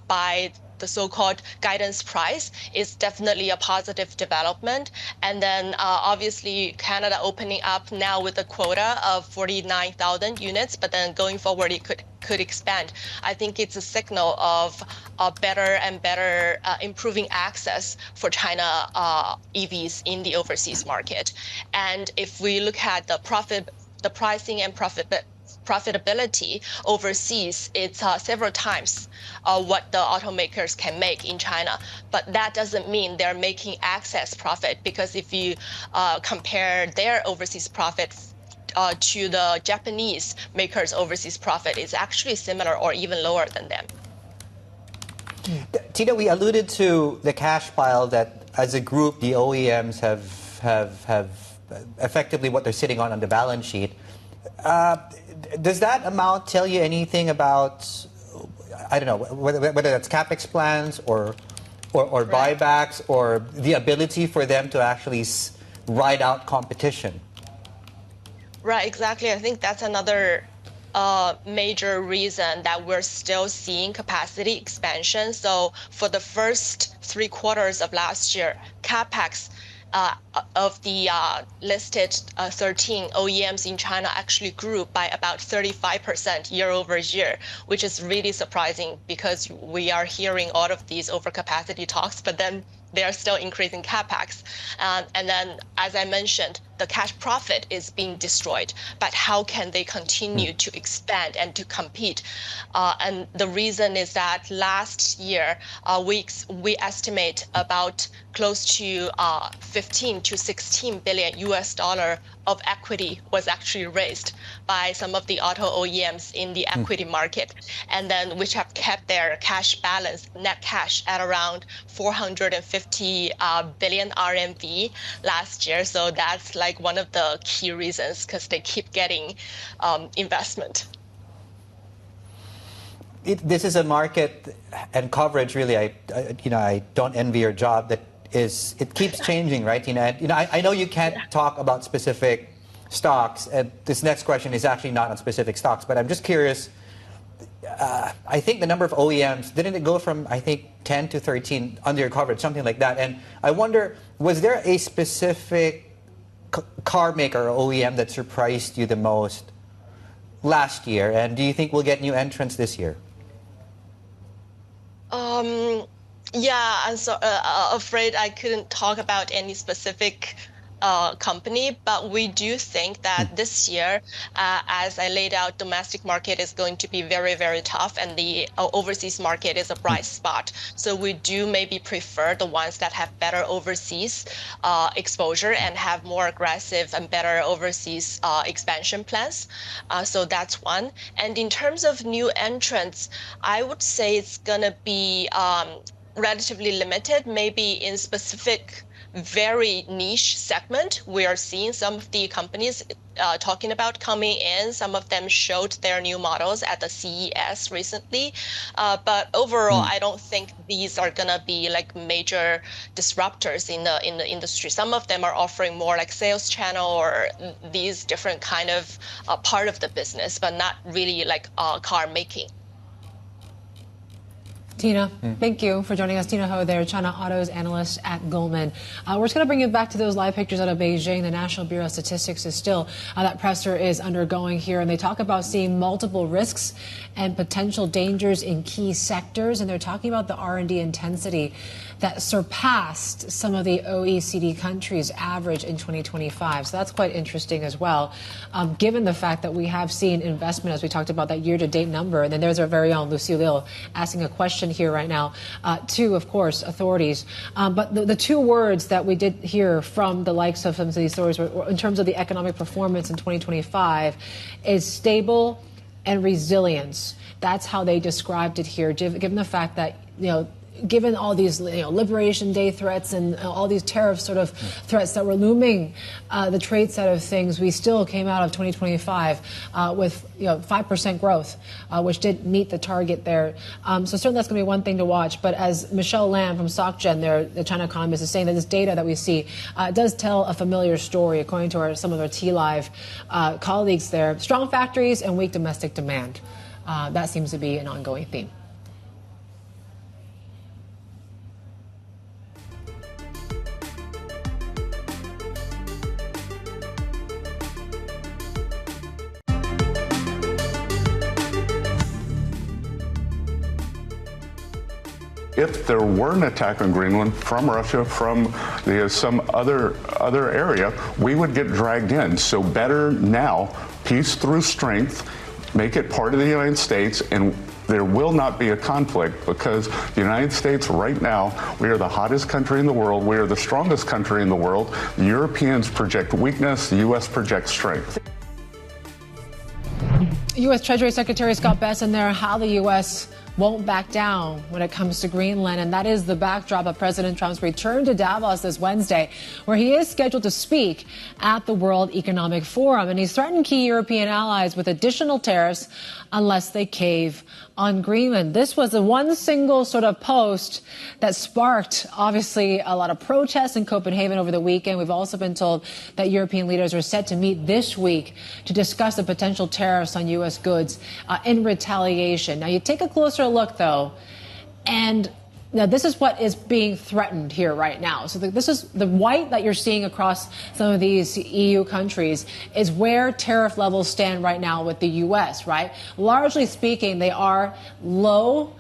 by the so-called guidance price is definitely a positive development. And then obviously Canada opening up now with a quota of 49,000 units, but then going forward it could expand. I think it's a signal of better and better improving access for China EVs in the overseas market. And if we look at the pricing and profitability overseas, it's several times what the automakers can make in China. But that doesn't mean they're making excess profit, because if you compare their overseas profit to the Japanese makers' overseas profit, it's actually similar or even lower than them. Tina, we alluded to the cash pile that as a group the OEMs have effectively what they're sitting on the balance sheet. Does that amount tell you anything about, I don't know, whether that's capex plans or buybacks or the ability for them to actually ride out competition? Right, exactly. I think that's another major reason that we're still seeing capacity expansion. So for the first 3 quarters of last year, capex of the listed 13 OEMs in China actually grew by about 35% year over year, which is really surprising because we are hearing all of these overcapacity talks, but then they are still increasing capex. And then, as I mentioned, the cash profit is being destroyed. But how can they continue to expand and to compete? And the reason is that last year, we estimate about close to 15 to 16 billion US dollar of equity was actually raised by some of the auto OEMs in the equity market, and then which have kept their cash balance, net cash, at around 450 billion RMB last year. So that's like one of the key reasons, because they keep getting investment. This is a market and coverage, really. I don't envy your job. It keeps changing, right? I know you can't talk about specific stocks, and this next question is actually not on specific stocks, but I'm just curious. I think the number of OEMs, didn't it go from, 10 to 13 under your coverage, something like that? And I wonder, was there a specific car maker or OEM that surprised you the most last year? And do you think we'll get new entrants this year? Yeah, I'm so afraid I couldn't talk about any specific company, but we do think that this year, as I laid out, domestic market is going to be very, very tough, and the overseas market is a bright spot. So we do maybe prefer the ones that have better overseas exposure and have more aggressive and better overseas expansion plans. So that's one. And in terms of new entrants, I would say it's going to be relatively limited, maybe in specific very niche segment. We are seeing some of the companies talking about coming in. Some of them showed their new models at the CES recently. But overall, I don't think these are going to be like major disruptors in the industry. Some of them are offering more like sales channel or these different kind of part of the business, but not really like car making. Tina, thank you for joining us. Tina Hou there, China Autos Analyst at Goldman. We're just going to bring you back to those live pictures out of Beijing. The National Bureau of Statistics is still, that presser is undergoing here. And they talk about seeing multiple risks and potential dangers in key sectors. And they're talking about the R&D intensity that surpassed some of the OECD countries' average in 2025. So that's quite interesting as well, given the fact that we have seen investment, as we talked about, that year-to-date number. And then there's our very own Lucille Liu asking a question here right now to, of course, authorities. But the two words that we did hear from the likes of some of these stories were, in terms of the economic performance in 2025, is stable and resilience. That's how they described it here, given the fact that, given all these Liberation Day threats and all these tariff sort of threats that were looming, the trade side of things, we still came out of 2025 with 5% growth, which did meet the target there. So certainly that's going to be one thing to watch. But as Michelle Lam from SocGen there, the China economist, is saying that this data that we see does tell a familiar story, according to some of our T-Live colleagues there. Strong factories and weak domestic demand. That seems to be an ongoing theme. If there were an attack on Greenland from Russia, from some other area, we would get dragged in. So better now, peace through strength, make it part of the United States, and there will not be a conflict, because the United States right now, we are the hottest country in the world. We are the strongest country in the world. The Europeans project weakness. The U.S. projects strength. U.S. Treasury Secretary Scott Bessent there, how the U.S. won't back down when it comes to Greenland. And that is the backdrop of President Trump's return to Davos this Wednesday, where he is scheduled to speak at the World Economic Forum. And he's threatened key European allies with additional tariffs unless they cave on Greenland. This was the one single sort of post that sparked, obviously, a lot of protests in Copenhagen over the weekend. We've also been told that European leaders are set to meet this week to discuss the potential tariffs on U.S. goods in retaliation. Now, you take a closer look, though, and now this is what is being threatened here right now. So this is the white that you're seeing across some of these EU countries is where tariff levels stand right now with the U.S., right? Largely speaking, they are low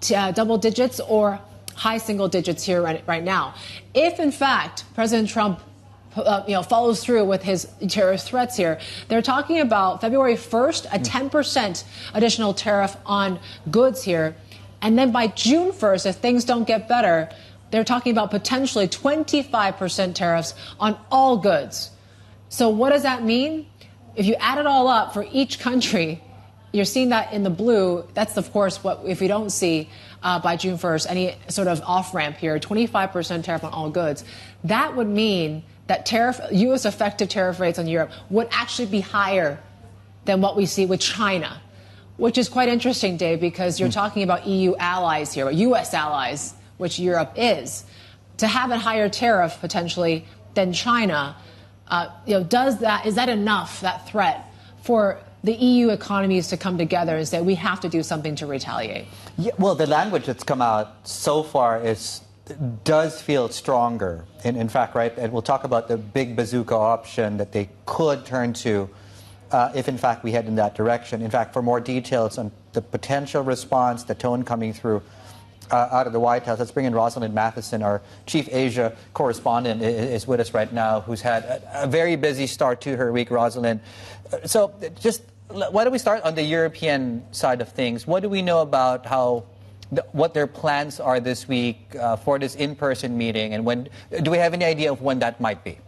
double digits or high single digits here right now. If, in fact, President Trump follows through with his tariff threats here, they're talking about February 1st, a 10% additional tariff on goods here. And then by June 1st, if things don't get better, they're talking about potentially 25% tariffs on all goods. So what does that mean? If you add it all up for each country, you're seeing that in the blue. That's, of course, what if we don't see by June 1st any sort of off-ramp here, 25% tariff on all goods. That would mean that U.S. effective tariff rates on Europe would actually be higher than what we see with China, which is quite interesting, Dave, because you're talking about EU allies here, U.S. allies, which Europe is. To have a higher tariff potentially than China, is that enough, that threat, for the EU economies to come together and say we have to do something to retaliate? Yeah, well, the language that's come out so far does feel stronger. In fact, right, and we'll talk about the big bazooka option that they could turn to if, in fact, we head in that direction. In fact, for more details on the potential response, the tone coming through out of the White House. Let's bring in Rosalind Matheson, our Chief Asia correspondent, is with us right now, who's had a very busy start to her week, Rosalind. So just why don't we start on the European side of things? What do we know about what their plans are this week for this in-person meeting, and when do we have any idea of when that might be?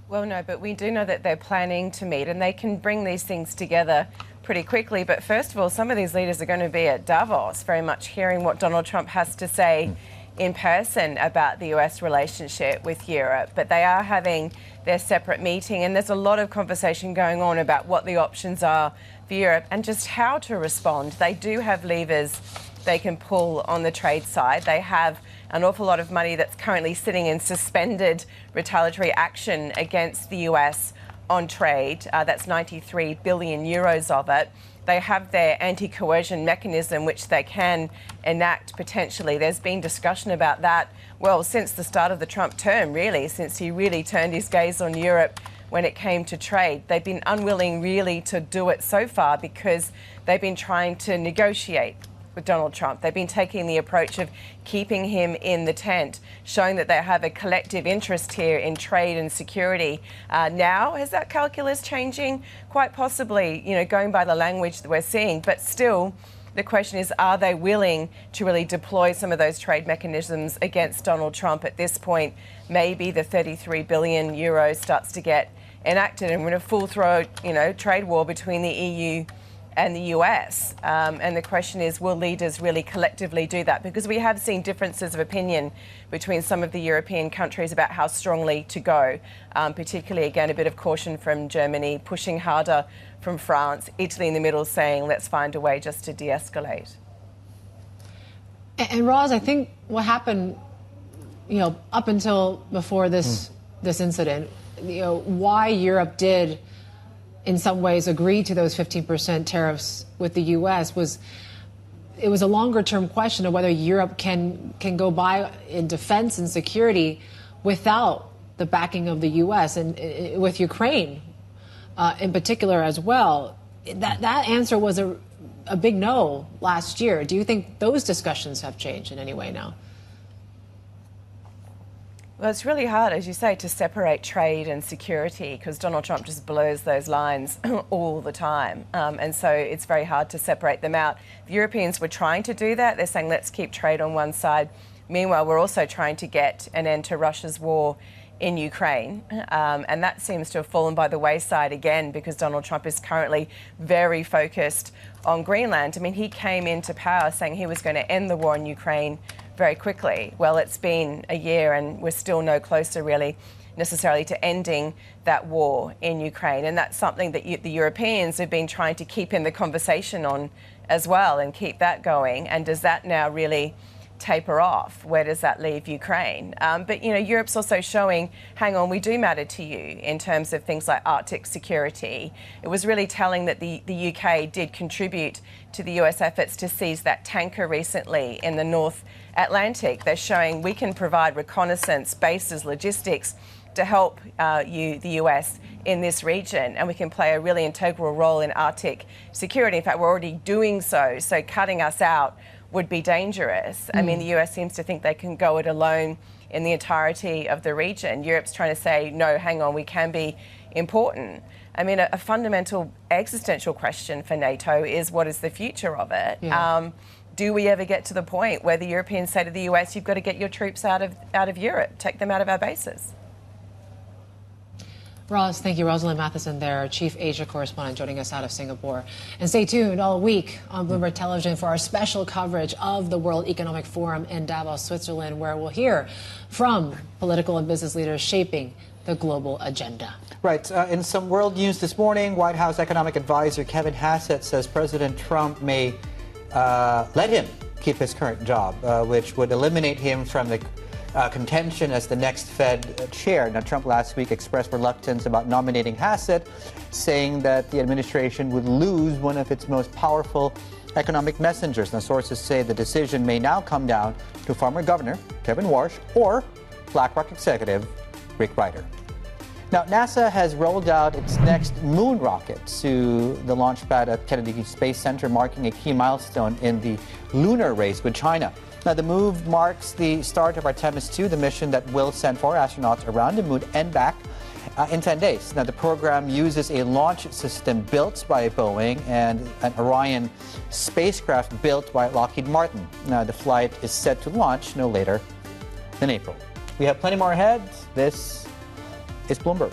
Well, no, but we do know that they're planning to meet, and they can bring these things together pretty quickly. But first of all, some of these leaders are going to be at Davos, very much hearing what Donald Trump has to say in person about the US relationship with Europe. But they are having their separate meeting, and there's a lot of conversation going on about what the options are for Europe and just how to respond. They do have levers they can pull on the trade side. They have an awful lot of money that's currently sitting in suspended retaliatory action against the US on trade. That's 93 billion euros of it. They have their anti-coercion mechanism, which they can enact potentially. There's been discussion about that, well, since the start of the Trump term, really, since he really turned his gaze on Europe when it came to trade. They've been unwilling really to do it so far because they've been trying to negotiate with Donald Trump. They've been taking the approach of keeping him in the tent, showing that they have a collective interest here in trade and security. Now, is that calculus changing? Quite possibly, going by the language that we're seeing, but still, the question is, are they willing to really deploy some of those trade mechanisms against Donald Trump at this point? Maybe the 33 billion euros starts to get enacted and we're in a full-throat, trade war between the EU and the US. And the question is, will leaders really collectively do that? Because we have seen differences of opinion between some of the European countries about how strongly to go, particularly, again, a bit of caution from Germany, pushing harder from France, Italy in the middle saying, let's find a way just to de-escalate. And Roz, I think what happened, up until before this incident, why Europe did in some ways agree to those 15% tariffs with the U.S. was a longer-term question of whether Europe can go by in defense and security without the backing of the U.S. and with Ukraine in particular as well. That answer was a big no last year. Do you think those discussions have changed in any way now? Well, it's really hard, as you say, to separate trade and security because Donald Trump just blurs those lines all the time. And so it's very hard to separate them out. The Europeans were trying to do that. They're saying, let's keep trade on one side. Meanwhile, we're also trying to get an end to Russia's war in Ukraine. And that seems to have fallen by the wayside again because Donald Trump is currently very focused on Greenland. I mean, he came into power saying he was going to end the war in Ukraine very quickly. Well, it's been a year and we're still no closer really necessarily to ending that war in Ukraine. And that's something that the Europeans have been trying to keep in the conversation on as well and keep that going. And does that now really taper off? Where does that leave Ukraine? But, Europe's also showing, hang on, we do matter to you in terms of things like Arctic security. It was really telling that the UK did contribute to the US efforts to seize that tanker recently in the North Atlantic. They're showing we can provide reconnaissance, bases, logistics to help the US in this region, and we can play a really integral role in Arctic security. In fact, we're already doing so cutting us out would be dangerous. I mean, the US seems to think they can go it alone in the entirety of the region. Europe's trying to say, no, hang on, we can be important. I mean, a fundamental existential question for NATO is what is the future of it? Yeah. Do we ever get to the point where the Europeans say to the US, you've got to get your troops out of Europe, take them out of our bases? Roz, thank you. Rosalind Matheson there, our Chief Asia correspondent, joining us out of Singapore. And stay tuned all week on Bloomberg Television for our special coverage of the World Economic Forum in Davos, Switzerland, where we'll hear from political and business leaders shaping the global agenda. Right. In some world news this morning, White House economic advisor Kevin Hassett says President Trump may let him keep his current job, which would eliminate him from the contention as the next Fed chair. Now, Trump last week expressed reluctance about nominating Hassett, saying that the administration would lose one of its most powerful economic messengers. Now, sources say the decision may now come down to former Governor Kevin Warsh or BlackRock executive Rick Ryder. Now, NASA has rolled out its next moon rocket to the launch pad at Kennedy Space Center, marking a key milestone in the lunar race with China. Now, the move marks the start of Artemis 2, the mission that will send 4 astronauts around the moon and back in 10 days. Now, the program uses a launch system built by Boeing and an Orion spacecraft built by Lockheed Martin. Now, the flight is set to launch no later than April. We have plenty more ahead. This is Bloomberg.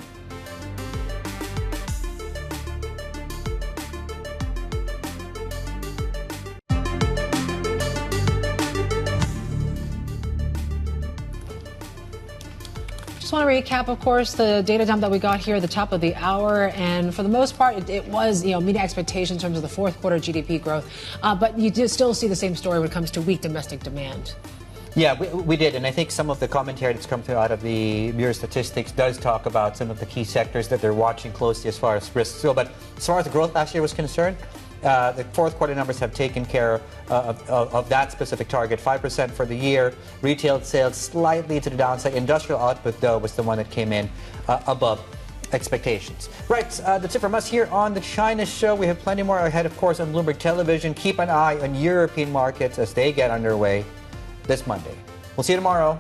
Just want to recap, of course, the data dump that we got here at the top of the hour, and for the most part, it was, meeting expectations in terms of the fourth quarter GDP growth. But you do still see the same story when it comes to weak domestic demand. Yeah, we did, and I think some of the commentary that's come through out of the Bureau of Statistics does talk about some of the key sectors that they're watching closely as far as risks go. But as far as the growth last year was concerned, the fourth quarter numbers have taken care of that specific target, 5% for the year. Retail sales slightly to the downside. Industrial output, though, was the one that came in above expectations. Right, that's it from us here on the China Show. We have plenty more ahead, of course, on Bloomberg Television. Keep an eye on European markets as they get underway this Monday. We'll see you tomorrow.